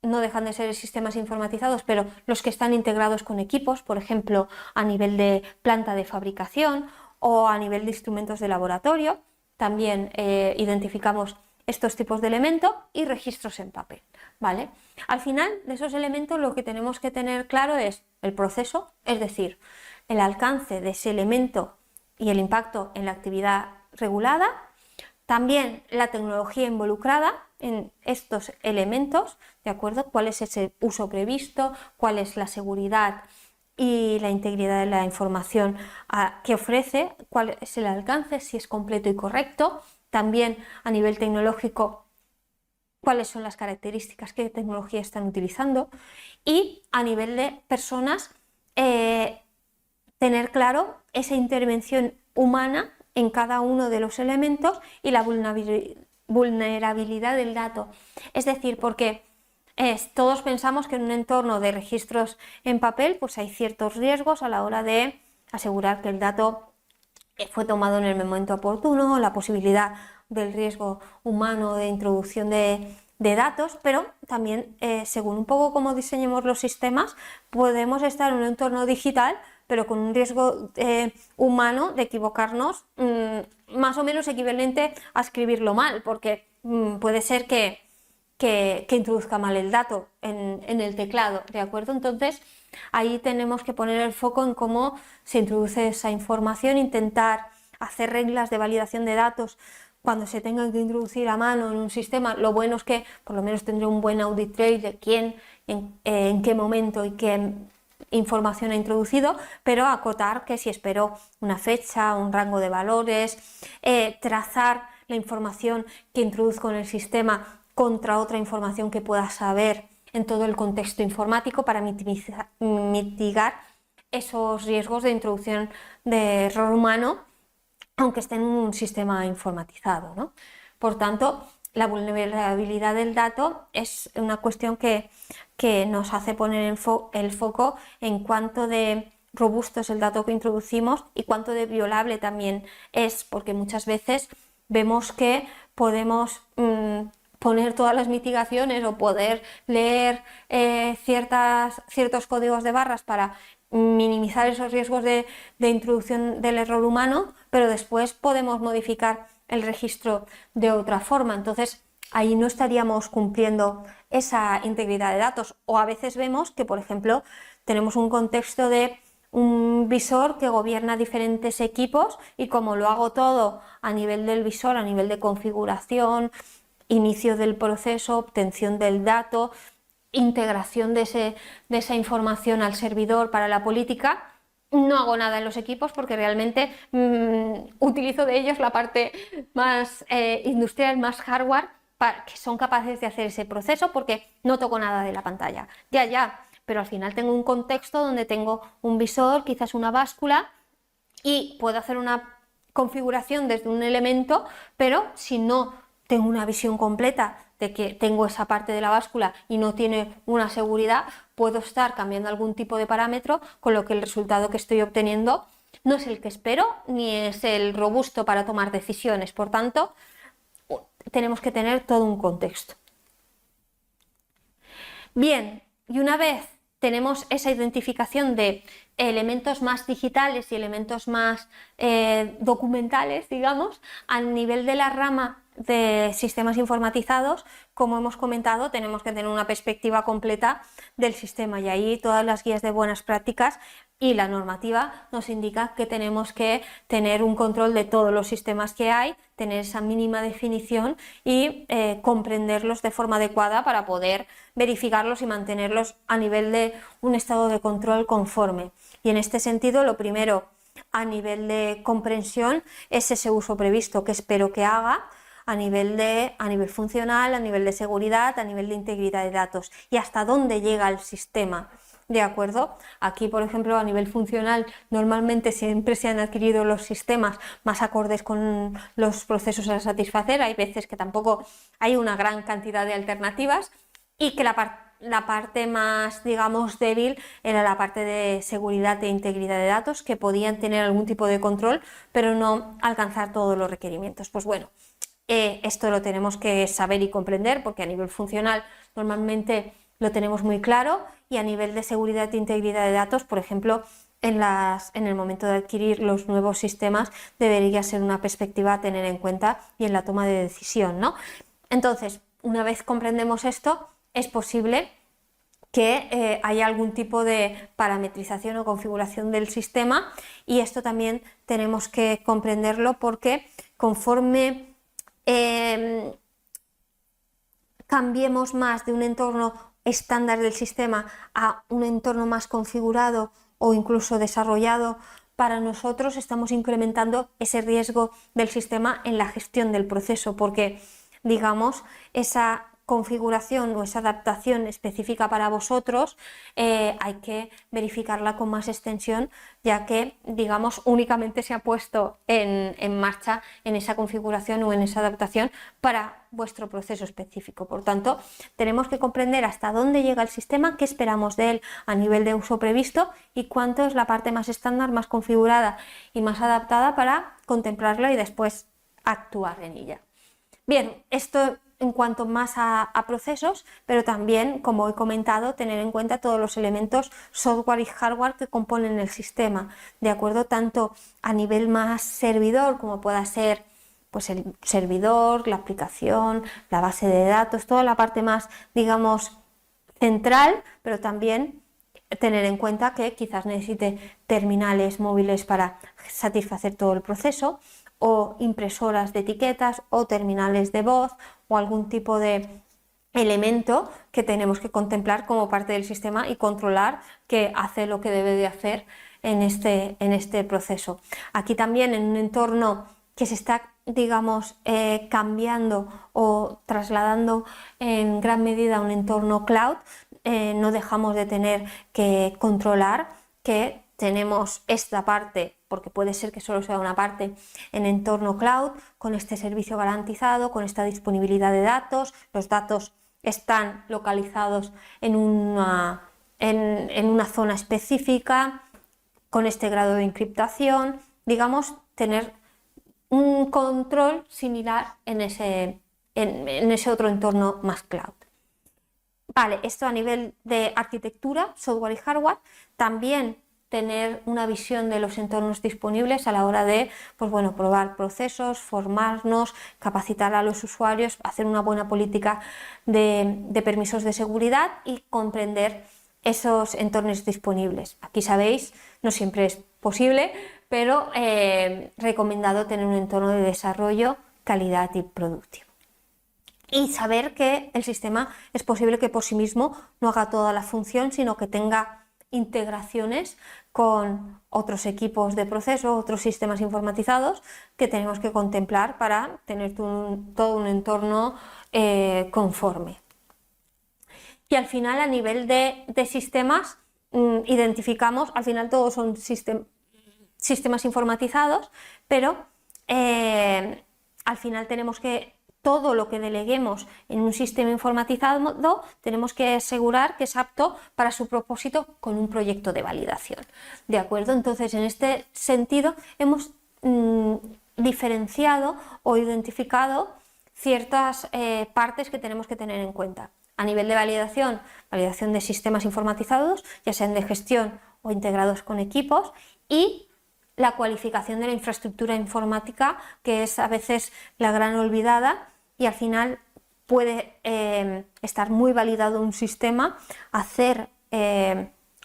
A: no dejan de ser sistemas informatizados, pero los que están integrados con equipos, por ejemplo, a nivel de planta de fabricación o a nivel de instrumentos de laboratorio. También identificamos estos tipos de elementos y registros en papel, ¿vale? Al final de esos elementos lo que tenemos que tener claro es el proceso, es decir, el alcance de ese elemento y el impacto en la actividad regulada, también la tecnología involucrada en estos elementos, ¿de acuerdo? ¿Cuál es ese uso previsto? ¿Cuál es la seguridad y la integridad de la información que ofrece? ¿Cuál es el alcance? Si es completo y correcto. También a nivel tecnológico, cuáles son las características, qué tecnología están utilizando. Y a nivel de personas, tener claro esa intervención humana en cada uno de los elementos y la vulnerabilidad del dato. Es decir, porque todos pensamos que en un entorno de registros en papel pues hay ciertos riesgos a la hora de asegurar que el dato fue tomado en el momento oportuno, la posibilidad del riesgo humano de introducción de datos, pero también según un poco cómo diseñemos los sistemas, podemos estar en un entorno digital pero con un riesgo humano de equivocarnos más o menos equivalente a escribirlo mal, porque puede ser que introduzca mal el dato en el teclado, ¿de acuerdo? Entonces ahí tenemos que poner el foco en cómo se introduce esa información, intentar hacer reglas de validación de datos cuando se tengan que introducir a mano en un sistema. Lo bueno es que por lo menos tendré un buen audit trail de quién, en qué momento y qué información ha introducido, pero acotar que si espero una fecha, un rango de valores, trazar la información que introduzco en el sistema contra otra información que pueda saber en todo el contexto informático para mitigar esos riesgos de introducción de error humano, aunque esté en un sistema informatizado, ¿no? Por tanto, la vulnerabilidad del dato es una cuestión que nos hace poner el foco en cuánto de robusto es el dato que introducimos y cuánto de violable también es, porque muchas veces vemos que podemos poner todas las mitigaciones o poder leer ciertos códigos de barras para minimizar esos riesgos de introducción del error humano, pero después podemos modificar el registro de otra forma. Entonces ahí no estaríamos cumpliendo esa integridad de datos. O a veces vemos que, por ejemplo, tenemos un contexto de un visor que gobierna diferentes equipos y como lo hago todo a nivel del visor, a nivel de configuración, inicio del proceso, obtención del dato, integración de esa información al servidor para la política. No hago nada en los equipos porque realmente utilizo de ellos la parte más industrial, más hardware, para que son capaces de hacer ese proceso, porque no toco nada de la pantalla. Ya, pero al final tengo un contexto donde tengo un visor, quizás una báscula, y puedo hacer una configuración desde un elemento, pero si no tengo una visión completa de que tengo esa parte de la báscula y no tiene una seguridad, puedo estar cambiando algún tipo de parámetro, con lo que el resultado que estoy obteniendo no es el que espero ni es el robusto para tomar decisiones. Por tanto, tenemos que tener todo un contexto. Bien, y una vez tenemos esa identificación de elementos más digitales y elementos más documentales, digamos, a nivel de la rama de sistemas informatizados, como hemos comentado, tenemos que tener una perspectiva completa del sistema, y ahí todas las guías de buenas prácticas y la normativa nos indica que tenemos que tener un control de todos los sistemas que hay, tener esa mínima definición y comprenderlos de forma adecuada para poder verificarlos y mantenerlos a nivel de un estado de control conforme. Y en este sentido, lo primero a nivel de comprensión es ese uso previsto que espero que haga a nivel funcional, a nivel de seguridad, a nivel de integridad de datos, y hasta dónde llega el sistema. ¿De acuerdo? Aquí, por ejemplo, a nivel funcional, normalmente siempre se han adquirido los sistemas más acordes con los procesos a satisfacer. Hay veces que tampoco hay una gran cantidad de alternativas, y que la parte más, digamos, débil era la parte de seguridad e integridad de datos, que podían tener algún tipo de control, pero no alcanzar todos los requerimientos. Pues bueno, esto lo tenemos que saber y comprender, porque a nivel funcional normalmente lo tenemos muy claro, y a nivel de seguridad e integridad de datos, por ejemplo, en el momento de adquirir los nuevos sistemas, debería ser una perspectiva a tener en cuenta y en la toma de decisión, ¿no? Entonces, una vez comprendemos esto, es posible que haya algún tipo de parametrización o configuración del sistema, y esto también tenemos que comprenderlo, porque conforme cambiemos más de un entorno estándar del sistema a un entorno más configurado o incluso desarrollado para nosotros, estamos incrementando ese riesgo del sistema en la gestión del proceso, porque, digamos, esa configuración o esa adaptación específica para vosotros hay que verificarla con más extensión, ya que, digamos, únicamente se ha puesto en marcha en esa configuración o en esa adaptación para vuestro proceso específico. Por tanto, tenemos que comprender hasta dónde llega el sistema, qué esperamos de él a nivel de uso previsto y cuánto es la parte más estándar, más configurada y más adaptada para contemplarlo y después actuar en ella. Bien, esto en cuanto más a procesos, pero también, como he comentado, tener en cuenta todos los elementos software y hardware que componen el sistema, ¿de acuerdo? Tanto a nivel más servidor, como pueda ser pues el servidor, la aplicación, la base de datos, toda la parte más, digamos, central, pero también tener en cuenta que quizás necesite terminales móviles para satisfacer todo el proceso, o impresoras de etiquetas, o terminales de voz, o algún tipo de elemento que tenemos que contemplar como parte del sistema y controlar que hace lo que debe de hacer en este proceso. Aquí también, en un entorno que se está, digamos, cambiando o trasladando en gran medida a un entorno cloud, no dejamos de tener que controlar que tenemos esta parte, porque puede ser que solo sea una parte, en entorno cloud, con este servicio garantizado, con esta disponibilidad de datos. Los datos están localizados en una zona específica, con este grado de encriptación, digamos, tener un control similar en ese otro entorno más cloud. Vale, esto a nivel de arquitectura, software y hardware. También tener una visión de los entornos disponibles a la hora de, pues bueno, probar procesos, formarnos, capacitar a los usuarios, hacer una buena política de permisos de seguridad y comprender esos entornos disponibles. Aquí sabéis, no siempre es posible, pero recomendado tener un entorno de desarrollo, calidad y productivo. y saber que el sistema es posible que por sí mismo no haga toda la función, sino que tenga integraciones con otros equipos de proceso, otros sistemas informatizados que tenemos que contemplar para tener todo un entorno conforme. Y al final, a nivel de sistemas, identificamos, al final todos son sistemas informatizados, pero al final tenemos que, todo lo que deleguemos en un sistema informatizado, tenemos que asegurar que es apto para su propósito con un proyecto de validación. ¿De acuerdo? Entonces, en este sentido, hemos diferenciado o identificado ciertas partes que tenemos que tener en cuenta. A nivel de validación de sistemas informatizados, ya sean de gestión o integrados con equipos, y la cualificación de la infraestructura informática, que es a veces la gran olvidada, y al final puede estar muy validado un sistema, hacer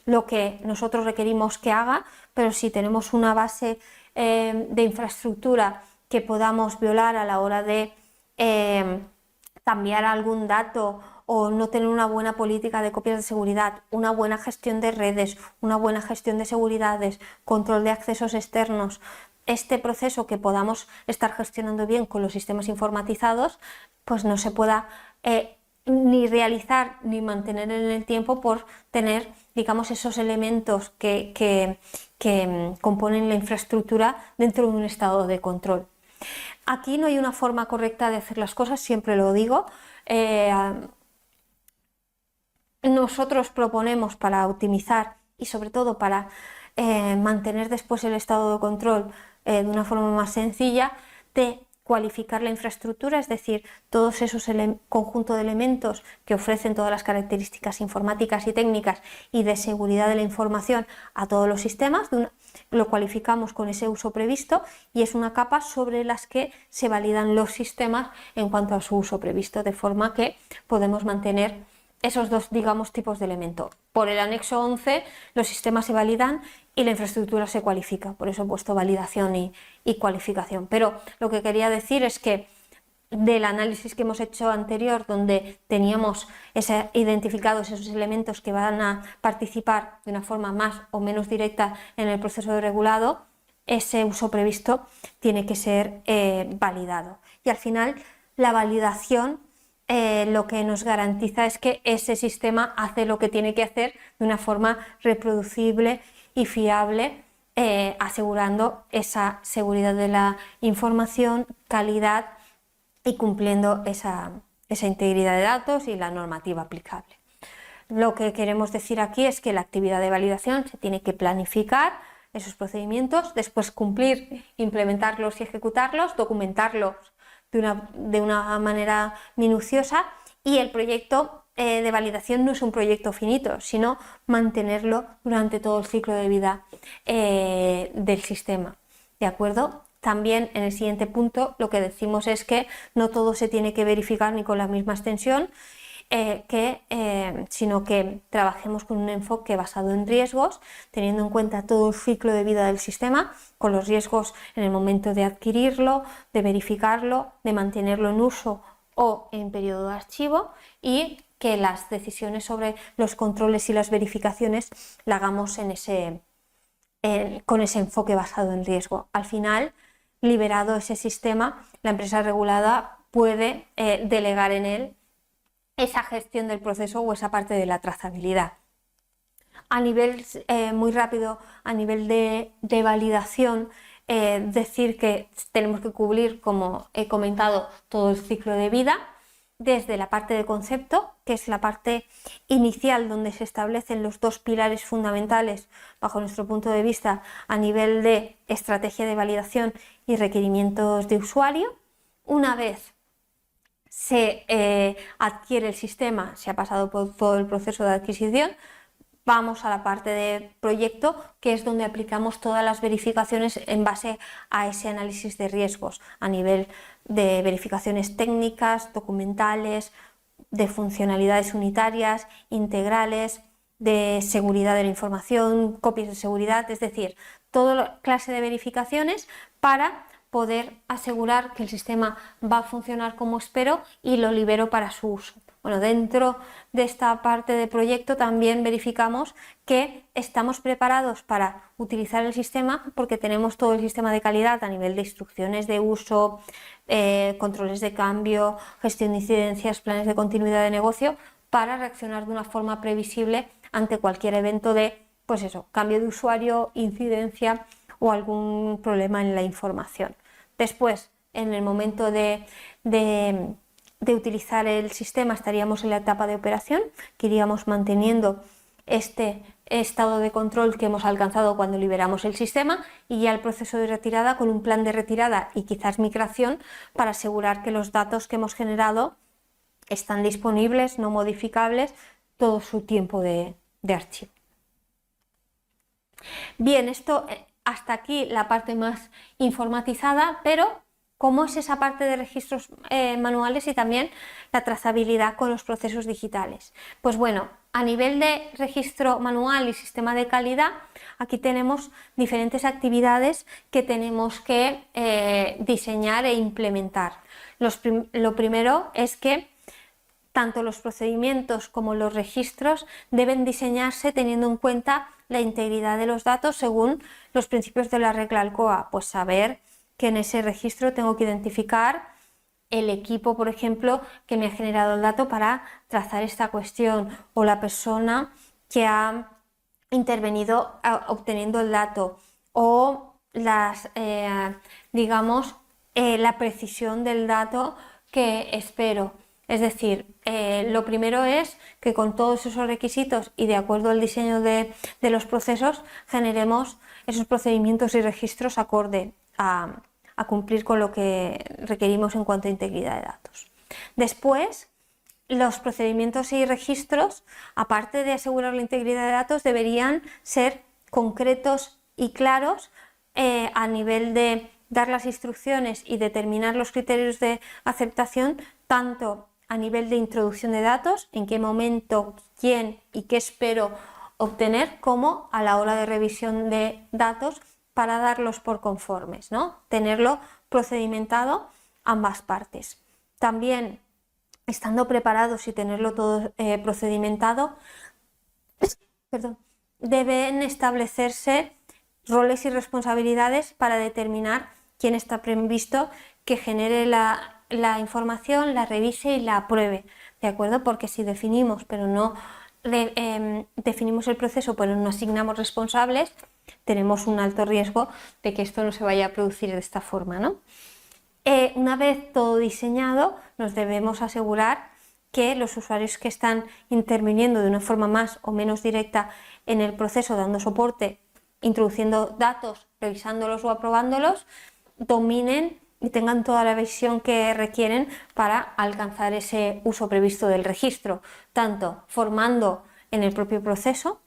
A: lo que nosotros requerimos que haga, pero si tenemos una base de infraestructura que podamos violar a la hora de cambiar algún dato o no tener una buena política de copias de seguridad, una buena gestión de redes, una buena gestión de seguridades, control de accesos externos, este proceso que podamos estar gestionando bien con los sistemas informatizados, pues no se pueda ni realizar ni mantener en el tiempo por tener, digamos, esos elementos que componen la infraestructura dentro de un estado de control. Aquí no hay una forma correcta de hacer las cosas, siempre lo digo. Nosotros proponemos, para optimizar y sobre todo para mantener después el estado de control de una forma más sencilla, de cualificar la infraestructura, es decir, todos esos conjunto de elementos que ofrecen todas las características informáticas y técnicas y de seguridad de la información a todos los sistemas, lo cualificamos con ese uso previsto, y es una capa sobre las que se validan los sistemas en cuanto a su uso previsto, de forma que podemos mantener esos dos, digamos, tipos de elementos. Por el anexo 11 los sistemas se validan y la infraestructura se cualifica, por eso he puesto validación y cualificación. Pero lo que quería decir es que del análisis que hemos hecho anterior, donde teníamos identificados esos elementos que van a participar de una forma más o menos directa en el proceso de regulado, ese uso previsto tiene que ser validado. Y al final la validación lo que nos garantiza es que ese sistema hace lo que tiene que hacer de una forma reproducible y fiable, asegurando esa seguridad de la información, calidad y cumpliendo esa integridad de datos y la normativa aplicable. Lo que queremos decir aquí es que la actividad de validación se tiene que planificar, esos procedimientos, después cumplir, implementarlos y ejecutarlos, documentarlos de una manera minuciosa, y el proyecto de validación no es un proyecto finito, sino mantenerlo durante todo el ciclo de vida del sistema. ¿De acuerdo? También en el siguiente punto lo que decimos es que no todo se tiene que verificar ni con la misma extensión, sino que trabajemos con un enfoque basado en riesgos, teniendo en cuenta todo el ciclo de vida del sistema, con los riesgos en el momento de adquirirlo, de verificarlo, de mantenerlo en uso o en periodo de archivo, y que las decisiones sobre los controles y las verificaciones la hagamos con ese enfoque basado en riesgo. Al final, liberado ese sistema, la empresa regulada puede delegar en él esa gestión del proceso o esa parte de la trazabilidad. A nivel muy rápido, a nivel de validación, decir que tenemos que cubrir, como he comentado, todo el ciclo de vida, desde la parte de concepto, que es la parte inicial donde se establecen los dos pilares fundamentales, bajo nuestro punto de vista, a nivel de estrategia de validación y requerimientos de usuario. Una vez se adquiere el sistema, se ha pasado por todo el proceso de adquisición, vamos a la parte de proyecto, que es donde aplicamos todas las verificaciones en base a ese análisis de riesgos, a nivel de verificaciones técnicas, documentales, de funcionalidades unitarias, integrales, de seguridad de la información, copias de seguridad, es decir, toda clase de verificaciones para poder asegurar que el sistema va a funcionar como espero y lo libero para su uso. Bueno, dentro de esta parte de proyecto también verificamos que estamos preparados para utilizar el sistema porque tenemos todo el sistema de calidad a nivel de instrucciones de uso, controles de cambio, gestión de incidencias, planes de continuidad de negocio para reaccionar de una forma previsible ante cualquier evento de, pues eso, cambio de usuario, incidencia o algún problema en la información. Después, en el momento de utilizar el sistema, estaríamos en la etapa de operación, que iríamos manteniendo este estado de control que hemos alcanzado cuando liberamos el sistema, y ya el proceso de retirada con un plan de retirada y quizás migración para asegurar que los datos que hemos generado están disponibles, no modificables, todo su tiempo de archivo. Bien, esto hasta aquí la parte más informatizada, pero ¿cómo es esa parte de registros manuales y también la trazabilidad con los procesos digitales? Pues bueno, a nivel de registro manual y sistema de calidad, aquí tenemos diferentes actividades que tenemos que diseñar e implementar. Lo primero es que tanto los procedimientos como los registros deben diseñarse teniendo en cuenta la integridad de los datos según los principios de la regla ALCOA. Pues saber que en ese registro tengo que identificar el equipo, por ejemplo, que me ha generado el dato para trazar esta cuestión, o la persona que ha intervenido obteniendo el dato, o la precisión del dato que espero. Es decir, lo primero es que con todos esos requisitos y de acuerdo al diseño de los procesos generemos esos procedimientos y registros acorde a cumplir con lo que requerimos en cuanto a integridad de datos. Después, los procedimientos y registros, aparte de asegurar la integridad de datos, deberían ser concretos y claros a nivel de dar las instrucciones y determinar los criterios de aceptación, tanto a nivel de introducción de datos, en qué momento, quién y qué espero obtener, como a la hora de revisión de datos para darlos por conformes, ¿no? Tenerlo procedimentado ambas partes. También, estando preparados y tenerlo todo procedimentado, deben establecerse roles y responsabilidades para determinar quién está previsto que genere la información, la revise y la apruebe, ¿de acuerdo? Porque si definimos, pero no definimos el proceso, pero no asignamos responsables, tenemos un alto riesgo de que esto no se vaya a producir de esta forma, ¿no? Una vez todo diseñado, nos debemos asegurar que los usuarios que están interviniendo de una forma más o menos directa en el proceso, dando soporte, introduciendo datos, revisándolos o aprobándolos, dominen y tengan toda la visión que requieren para alcanzar ese uso previsto del registro, tanto formando en el propio proceso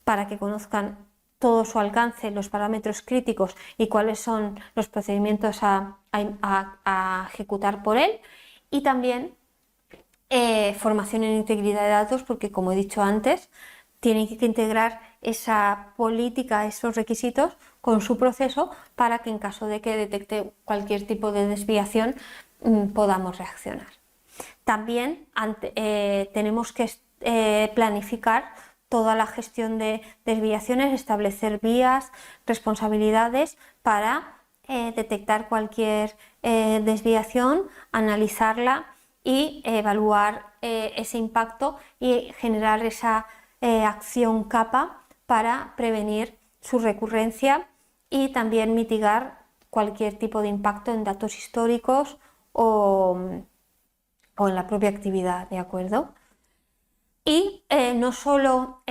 A: para que conozcan todo su alcance, los parámetros críticos y cuáles son los procedimientos a ejecutar por él, y también formación en integridad de datos, porque como he dicho antes, tienen que integrar esa política, esos requisitos con su proceso para que en caso de que detecte cualquier tipo de desviación podamos reaccionar. También tenemos que planificar toda la gestión de desviaciones, establecer vías, responsabilidades para detectar cualquier desviación, analizarla y evaluar ese impacto y generar esa acción capa para prevenir su recurrencia y también mitigar cualquier tipo de impacto en datos históricos o en la propia actividad, ¿de acuerdo? Y no solo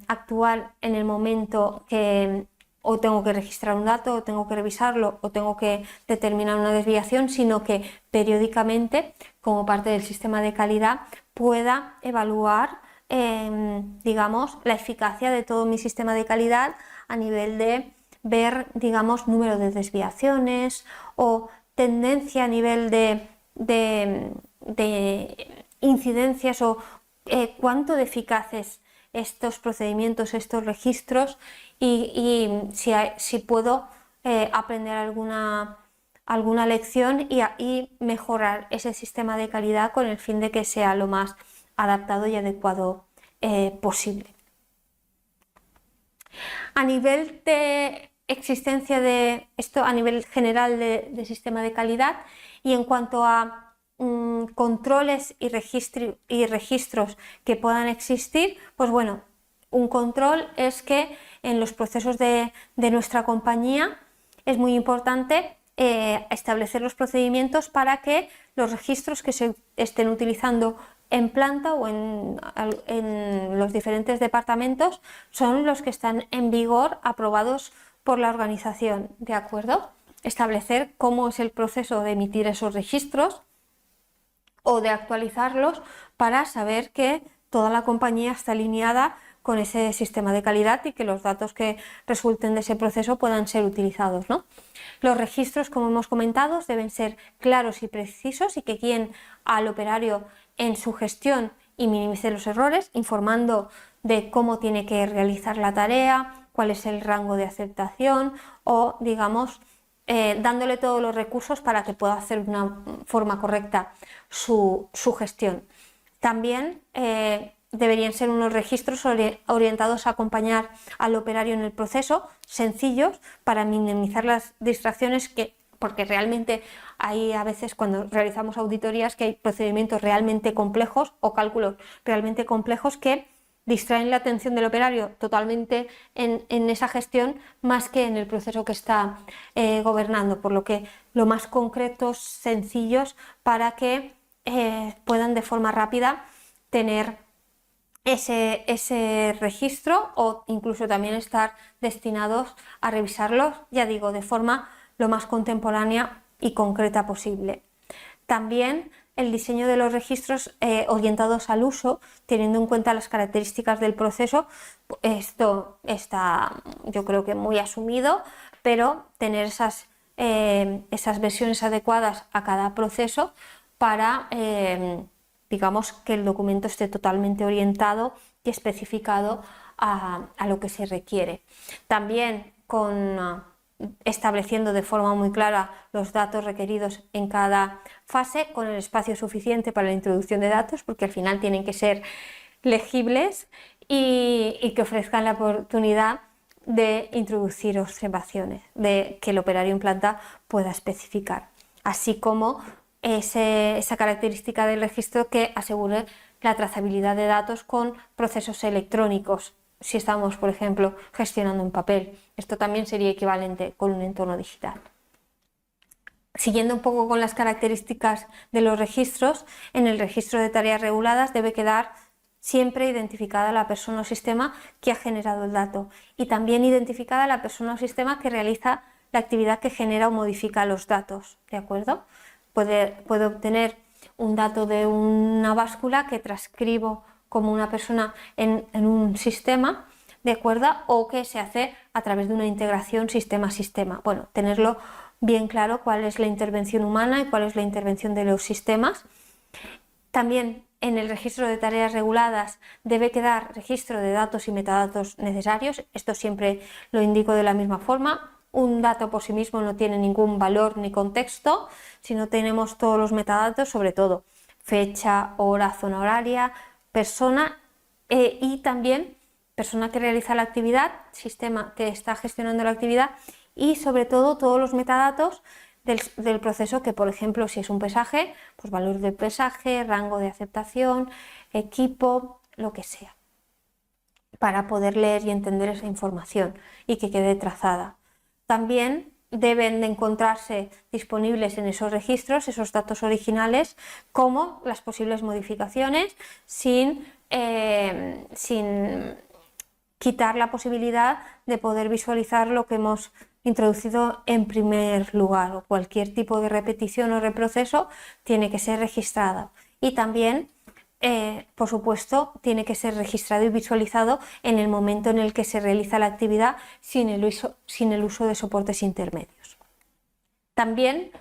A: actuar en el momento que o tengo que registrar un dato, o tengo que revisarlo, o tengo que determinar una desviación, sino que periódicamente, como parte del sistema de calidad, pueda evaluar la eficacia de todo mi sistema de calidad a nivel de ver, número de desviaciones o tendencia a nivel de incidencias o cuánto de eficaces estos procedimientos, estos registros y si puedo aprender alguna alguna lección y mejorar ese sistema de calidad con el fin de que sea lo más adaptado y adecuado posible. A nivel de existencia de esto, a nivel general de sistema de calidad, y en cuanto a controles y registros que puedan existir, pues bueno, un control es que en los procesos de nuestra compañía es muy importante establecer los procedimientos para que los registros que se estén utilizando en planta o en los diferentes departamentos son los que están en vigor, aprobados por la organización, ¿de acuerdo? Establecer cómo es el proceso de emitir esos registros o de actualizarlos para saber que toda la compañía está alineada con ese sistema de calidad y que los datos que resulten de ese proceso puedan ser utilizados, ¿no? Los registros, como hemos comentado, deben ser claros y precisos y que guíen al operario en su gestión y minimice los errores, informando de cómo tiene que realizar la tarea, cuál es el rango de aceptación o, digamos, dándole todos los recursos para que pueda hacer de una forma correcta su gestión. También deberían ser unos registros orientados a acompañar al operario en el proceso, sencillos, para minimizar las distracciones porque realmente hay a veces cuando realizamos auditorías que hay procedimientos realmente complejos o cálculos realmente complejos que distraen la atención del operario totalmente en esa gestión más que en el proceso que está gobernando, por lo que lo más concretos, sencillos, para que puedan de forma rápida tener ese registro o incluso también estar destinados a revisarlos, ya digo, de forma lo más contemporánea y concreta posible. También el diseño de los registros orientados al uso, teniendo en cuenta las características del proceso, esto está yo creo que muy asumido, pero tener esas versiones adecuadas a cada proceso para digamos que el documento esté totalmente orientado y especificado a lo que se requiere. También estableciendo de forma muy clara los datos requeridos en cada fase, con el espacio suficiente para la introducción de datos, porque al final tienen que ser legibles y que ofrezcan la oportunidad de introducir observaciones de que el operario en planta pueda especificar, así como esa característica del registro que asegure la trazabilidad de datos con procesos electrónicos, si estamos, por ejemplo, gestionando en papel. Esto también sería equivalente con un entorno digital. Siguiendo un poco con las características de los registros, en el registro de tareas reguladas debe quedar siempre identificada la persona o sistema que ha generado el dato y también identificada la persona o sistema que realiza la actividad que genera o modifica los datos, ¿de acuerdo? Puede obtener un dato de una báscula que transcribo como una persona en un sistema, ¿de acuerdo? O que se hace a través de una integración sistema-sistema. Bueno, tenerlo bien claro cuál es la intervención humana y cuál es la intervención de los sistemas. También en el registro de tareas reguladas debe quedar registro de datos y metadatos necesarios. Esto siempre lo indico de la misma forma. Un dato por sí mismo no tiene ningún valor ni contexto si no tenemos todos los metadatos, sobre todo fecha, hora, zona horaria, persona y también persona que realiza la actividad, sistema que está gestionando la actividad y sobre todo todos los metadatos del proceso que, por ejemplo, si es un pesaje, pues valor del pesaje, rango de aceptación, equipo, lo que sea, para poder leer y entender esa información y que quede trazada. También deben de encontrarse disponibles en esos registros esos datos originales como las posibles modificaciones sin quitar la posibilidad de poder visualizar lo que hemos introducido en primer lugar, o cualquier tipo de repetición o reproceso tiene que ser registrada y también por supuesto tiene que ser registrado y visualizado en el momento en el que se realiza la actividad sin el uso de soportes intermedios. También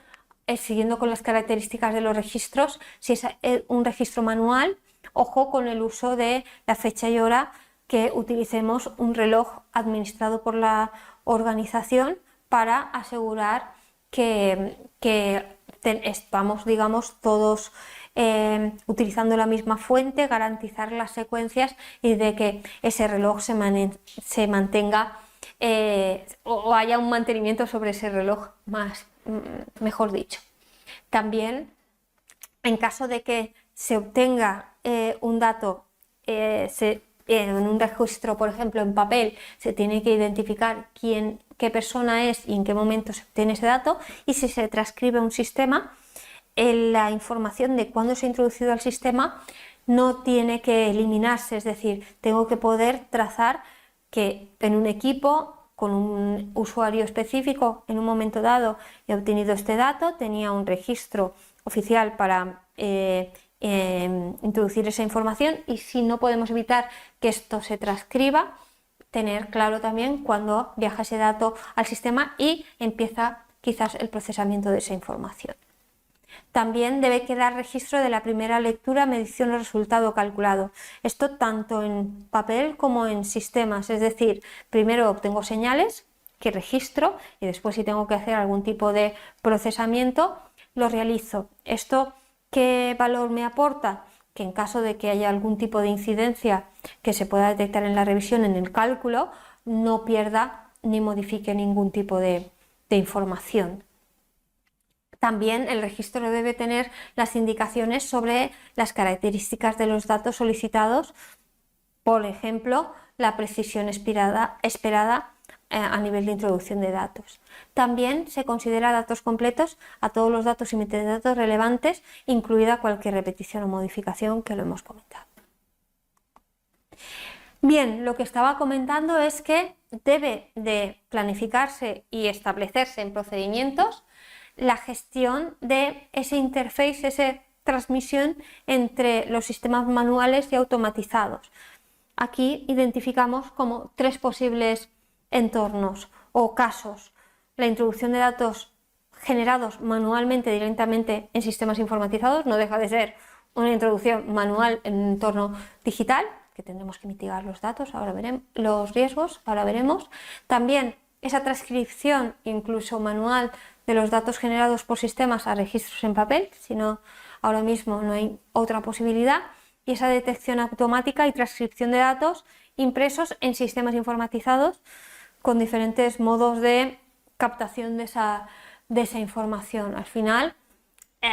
A: siguiendo con las características de los registros, si es un registro manual, ojo con el uso de la fecha y hora, que utilicemos un reloj administrado por la organización para asegurar estamos, digamos, todos utilizando la misma fuente, garantizar las secuencias y de que ese reloj se mantenga o haya un mantenimiento sobre ese reloj mejor dicho. También, en caso de que se obtenga un dato en un registro, por ejemplo, en papel, se tiene que identificar qué persona es y en qué momento se obtiene ese dato, y si se transcribe a un sistema, la información de cuándo se ha introducido al sistema no tiene que eliminarse, es decir, tengo que poder trazar que en un equipo con un usuario específico en un momento dado he obtenido este dato, tenía un registro oficial para introducir esa información, y si no podemos evitar que esto se transcriba, tener claro también cuándo viaja ese dato al sistema y empieza quizás el procesamiento de esa información. También debe quedar registro de la primera lectura, medición o resultado calculado. Esto tanto en papel como en sistemas, es decir, primero obtengo señales que registro y después, si tengo que hacer algún tipo de procesamiento, lo realizo. ¿Esto qué valor me aporta? Que en caso de que haya algún tipo de incidencia que se pueda detectar en la revisión, en el cálculo, no pierda ni modifique ningún tipo de información. También el registro debe tener las indicaciones sobre las características de los datos solicitados, por ejemplo, la precisión esperada a nivel de introducción de datos. También se considera datos completos a todos los datos y metadatos relevantes, incluida cualquier repetición o modificación, que lo hemos comentado. Bien, lo que estaba comentando es que debe de planificarse y establecerse en procedimientos la gestión de ese interface, esa transmisión entre los sistemas manuales y automatizados. Aquí identificamos como 3 posibles entornos o casos: la introducción de datos generados manualmente directamente en sistemas informatizados, no deja de ser una introducción manual en un entorno digital, que tendremos que mitigar los datos, ahora veremos los riesgos, ahora veremos. También esa transcripción incluso manual de los datos generados por sistemas a registros en papel, si no, ahora mismo no hay otra posibilidad, y esa detección automática y transcripción de datos impresos en sistemas informatizados con diferentes modos de captación de esa información. Al final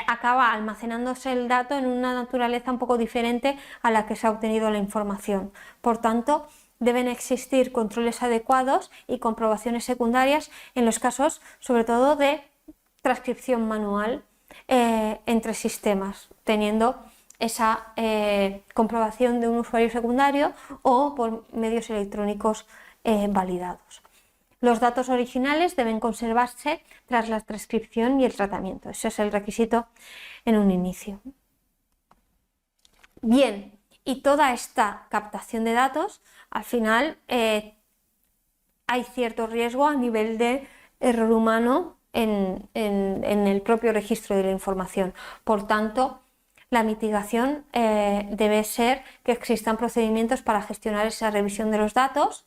A: acaba almacenándose el dato en una naturaleza un poco diferente a la que se ha obtenido la información. Por tanto, deben existir controles adecuados y comprobaciones secundarias en los casos, sobre todo, de transcripción manual entre sistemas, teniendo esa comprobación de un usuario secundario o por medios electrónicos validados. Los datos originales deben conservarse tras la transcripción y el tratamiento. Ese es el requisito en un inicio. Bien, y toda esta captación de datos, al final hay cierto riesgo a nivel de error humano en el propio registro de la información. Por tanto, la mitigación debe ser que existan procedimientos para gestionar esa revisión de los datos,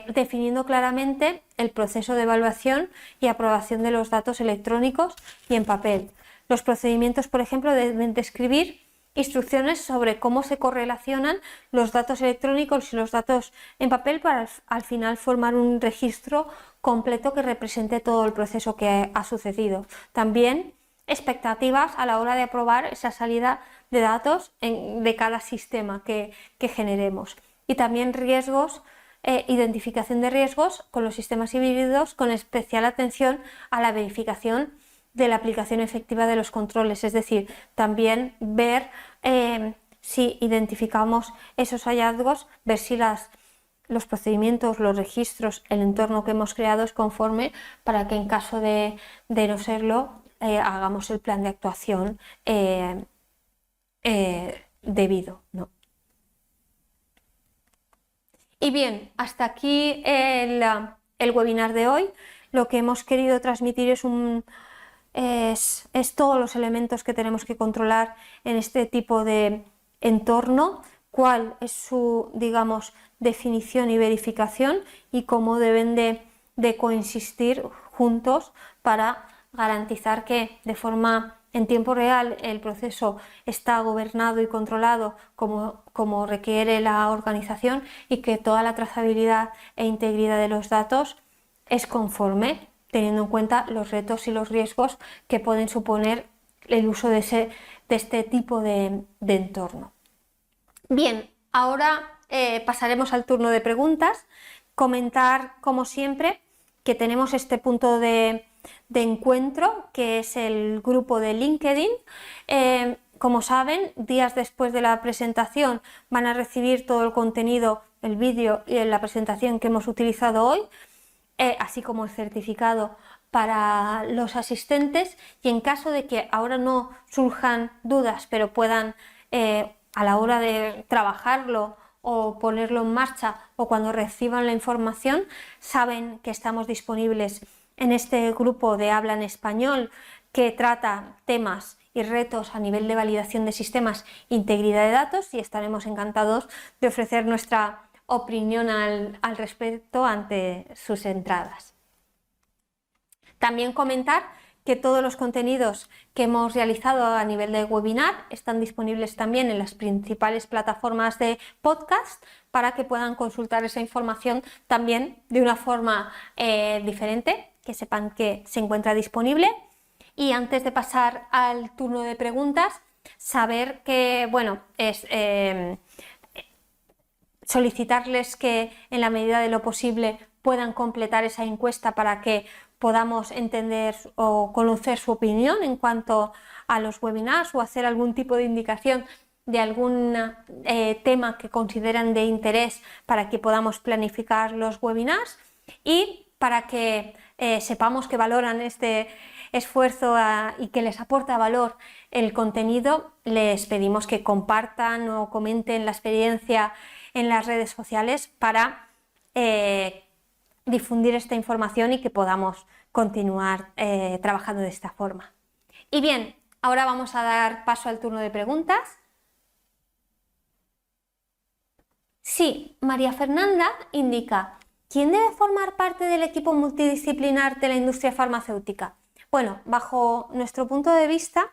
A: definiendo claramente el proceso de evaluación y aprobación de los datos electrónicos y en papel. Los procedimientos, por ejemplo, deben describir instrucciones sobre cómo se correlacionan los datos electrónicos y los datos en papel para al final formar un registro completo que represente todo el proceso que ha sucedido. También expectativas a la hora de aprobar esa salida de datos de cada sistema que generemos. Y también riesgos, identificación de riesgos con los sistemas híbridos, con especial atención a la verificación de la aplicación efectiva de los controles, es decir, también ver si identificamos esos hallazgos, ver si los procedimientos, los registros, el entorno que hemos creado es conforme, para que en caso de no serlo, hagamos el plan de actuación debido, ¿no? Y bien, hasta aquí el webinar de hoy. Lo que hemos querido transmitir es todos los elementos que tenemos que controlar en este tipo de entorno, cuál es su, digamos, definición y verificación y cómo deben de coexistir juntos para garantizar que de forma en tiempo real el proceso está gobernado y controlado como requiere la organización y que toda la trazabilidad e integridad de los datos es conforme, teniendo en cuenta los retos y los riesgos que pueden suponer el uso de este tipo de entorno. Bien, ahora pasaremos al turno de preguntas. Comentar, como siempre, que tenemos este punto de encuentro, que es el grupo de LinkedIn. Como saben, días después de la presentación van a recibir todo el contenido, el vídeo y la presentación que hemos utilizado hoy, así como el certificado para los asistentes, y en caso de que ahora no surjan dudas, pero puedan a la hora de trabajarlo o ponerlo en marcha o cuando reciban la información, saben que estamos disponibles en este grupo de habla en español que trata temas y retos a nivel de validación de sistemas e integridad de datos, y estaremos encantados de ofrecer nuestra opinión al respecto ante sus entradas. También comentar que todos los contenidos que hemos realizado a nivel de webinar están disponibles también en las principales plataformas de podcast para que puedan consultar esa información también de una forma diferente, que sepan que se encuentra disponible. Y antes de pasar al turno de preguntas, saber que, bueno, es solicitarles que en la medida de lo posible puedan completar esa encuesta para que podamos entender o conocer su opinión en cuanto a los webinars o hacer algún tipo de indicación de algún tema que consideran de interés para que podamos planificar los webinars, y para que sepamos que valoran este esfuerzo y que les aporta valor el contenido, les pedimos que compartan o comenten la experiencia en las redes sociales para difundir esta información y que podamos continuar trabajando de esta forma. Y bien, ahora vamos a dar paso al turno de preguntas. Sí, María Fernanda indica: ¿quién debe formar parte del equipo multidisciplinar de la industria farmacéutica? Bueno, bajo nuestro punto de vista,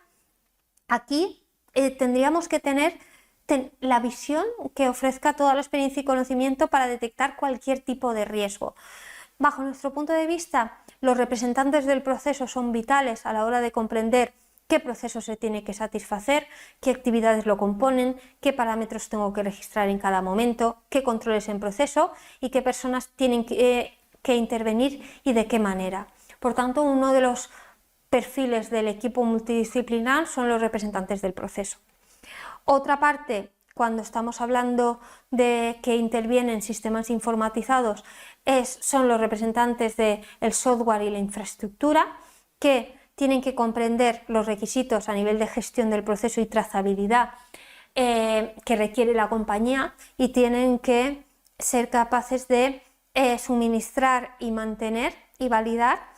A: aquí tendríamos que tener la visión que ofrezca toda la experiencia y conocimiento para detectar cualquier tipo de riesgo. Bajo nuestro punto de vista, los representantes del proceso son vitales a la hora de comprender qué proceso se tiene que satisfacer, qué actividades lo componen, qué parámetros tengo que registrar en cada momento, qué controles en proceso y qué personas tienen que intervenir y de qué manera. Por tanto, uno de los perfiles del equipo multidisciplinar son los representantes del proceso. Otra parte, cuando estamos hablando de que intervienen sistemas informatizados, son los representantes del software y la infraestructura, que tienen que comprender los requisitos a nivel de gestión del proceso y trazabilidad que requiere la compañía, y tienen que ser capaces de suministrar y mantener y validar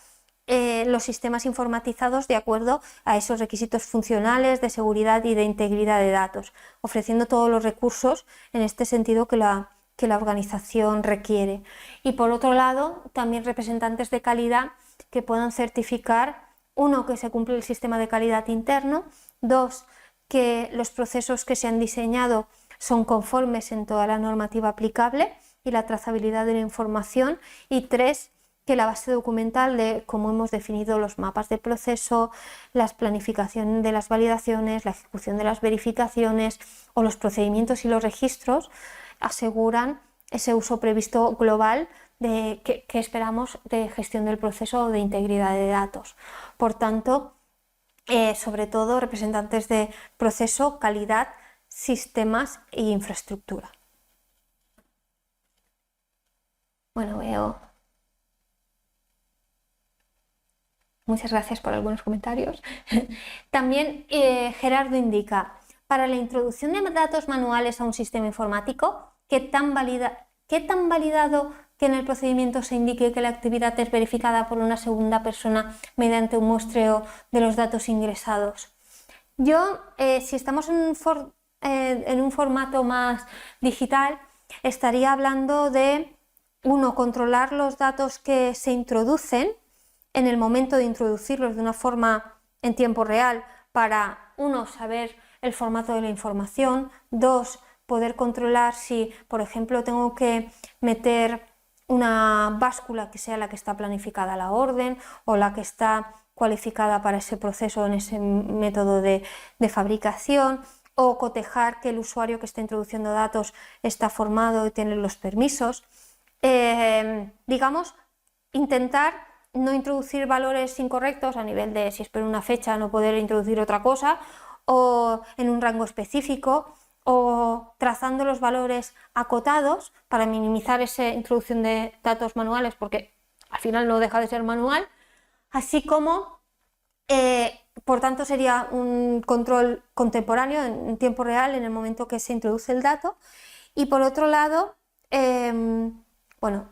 A: los sistemas informatizados de acuerdo a esos requisitos funcionales de seguridad y de integridad de datos, ofreciendo todos los recursos en este sentido que la organización requiere. Y por otro lado, también representantes de calidad que puedan certificar, uno, que se cumple el sistema de calidad interno, dos, que los procesos que se han diseñado son conformes en toda la normativa aplicable y la trazabilidad de la información, y tres, que la base documental de cómo hemos definido los mapas de proceso, las planificaciones de las validaciones, la ejecución de las verificaciones o los procedimientos y los registros aseguran ese uso previsto global que esperamos de gestión del proceso o de integridad de datos. Por tanto, sobre todo representantes de proceso, calidad, sistemas e infraestructura. Bueno, veo. Muchas gracias por algunos comentarios. También Gerardo indica: para la introducción de datos manuales a un sistema informático, ¿qué tan validado que en el procedimiento se indique que la actividad es verificada por una segunda persona mediante un muestreo de los datos ingresados? Yo, si estamos en un formato más digital, estaría hablando de, uno, controlar los datos que se introducen en el momento de introducirlos de una forma en tiempo real para, uno, saber el formato de la información, dos, poder controlar si, por ejemplo, tengo que meter una báscula que sea la que está planificada a la orden o la que está cualificada para ese proceso en ese método de fabricación, o cotejar que el usuario que está introduciendo datos está formado y tiene los permisos. Digamos, intentar no introducir valores incorrectos a nivel de si espero una fecha no poder introducir otra cosa, o en un rango específico, o trazando los valores acotados para minimizar esa introducción de datos manuales, porque al final no deja de ser manual, así como, por tanto, sería un control contemporáneo en tiempo real en el momento que se introduce el dato. Y por otro lado, bueno,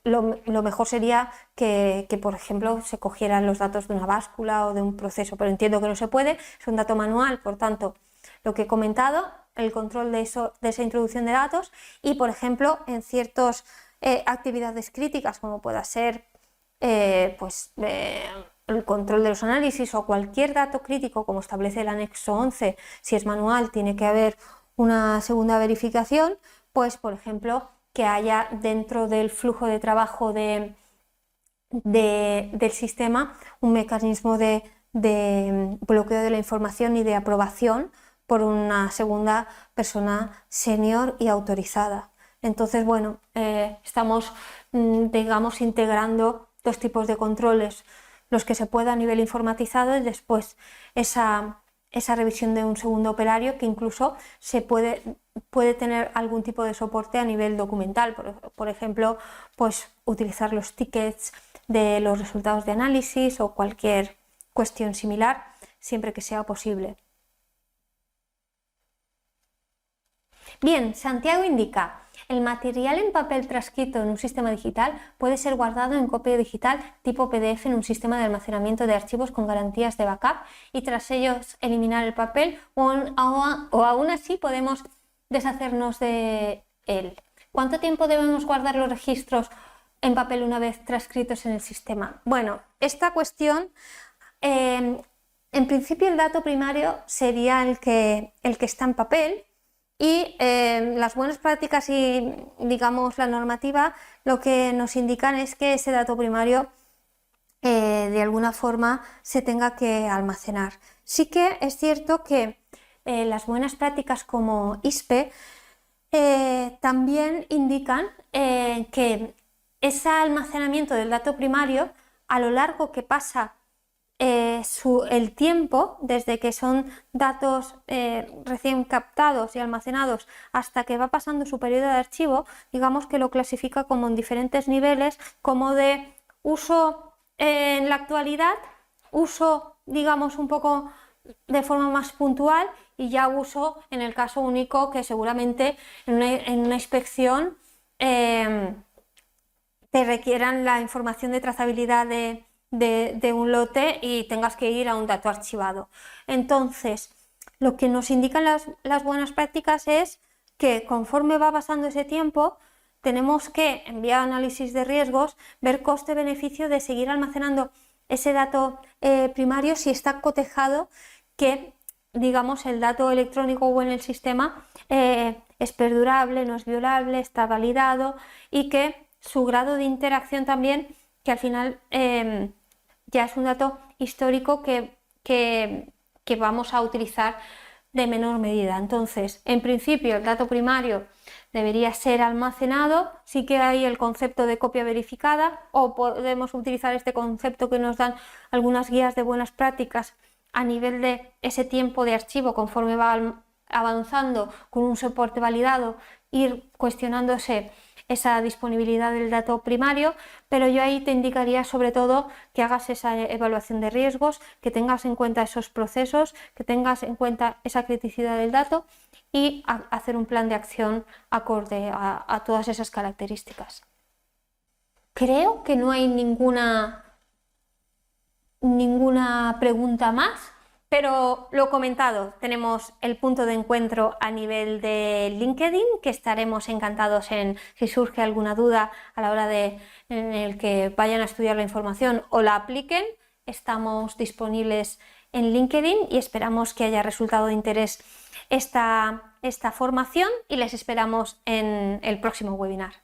A: lo mejor sería que, por ejemplo, se cogieran los datos de una báscula o de un proceso, pero entiendo que no se puede, es un dato manual, por tanto, lo que he comentado, el control de esa introducción de datos y, por ejemplo, en ciertas actividades críticas, como pueda ser el control de los análisis o cualquier dato crítico, como establece el anexo 11, si es manual tiene que haber una segunda verificación, pues, por ejemplo, que haya dentro del flujo de trabajo del sistema un mecanismo de bloqueo de la información y de aprobación por una segunda persona senior y autorizada. Entonces, bueno, estamos, digamos, integrando dos tipos de controles, los que se pueda a nivel informatizado y después esa revisión de un segundo operario que incluso se puede tener algún tipo de soporte a nivel documental, por ejemplo, pues utilizar los tickets de los resultados de análisis o cualquier cuestión similar, siempre que sea posible. Bien, Santiago indica: el material en papel transcrito en un sistema digital puede ser guardado en copia digital tipo PDF en un sistema de almacenamiento de archivos con garantías de backup y tras ellos eliminar el papel o aún así podemos deshacernos de él. ¿Cuánto tiempo debemos guardar los registros en papel una vez transcritos en el sistema? Bueno, esta cuestión, en principio el dato primario sería el que está en papel. Y las buenas prácticas y, digamos, la normativa lo que nos indican es que ese dato primario de alguna forma se tenga que almacenar. Sí que es cierto que las buenas prácticas como ISPE también indican que ese almacenamiento del dato primario, a lo largo que pasa el tiempo, desde que son datos recién captados y almacenados hasta que va pasando su periodo de archivo, digamos que lo clasifica como en diferentes niveles, como de uso en la actualidad, uso, digamos, un poco de forma más puntual y ya uso en el caso único que seguramente en una inspección te requieran la información de trazabilidad de un lote y tengas que ir a un dato archivado. Entonces, lo que nos indican las buenas prácticas es que conforme va pasando ese tiempo, tenemos que enviar análisis de riesgos, ver coste-beneficio de seguir almacenando ese dato primario si está cotejado que, digamos, el dato electrónico o en el sistema es perdurable, no es violable, está validado y que su grado de interacción también, que al final ya es un dato histórico que vamos a utilizar de menor medida. Entonces, en principio, el dato primario debería ser almacenado, sí que hay el concepto de copia verificada o podemos utilizar este concepto que nos dan algunas guías de buenas prácticas a nivel de ese tiempo de archivo conforme va avanzando con un soporte validado, ir cuestionándose esa disponibilidad del dato primario, pero yo ahí te indicaría sobre todo que hagas esa evaluación de riesgos, que tengas en cuenta esos procesos, que tengas en cuenta esa criticidad del dato y hacer un plan de acción acorde a todas esas características. Creo que no hay ninguna pregunta más, Pero lo comentado, tenemos el punto de encuentro a nivel de LinkedIn, que estaremos encantados si surge alguna duda a la hora en el que vayan a estudiar la información o la apliquen. Estamos disponibles en LinkedIn y esperamos que haya resultado de interés esta formación y les esperamos en el próximo webinar.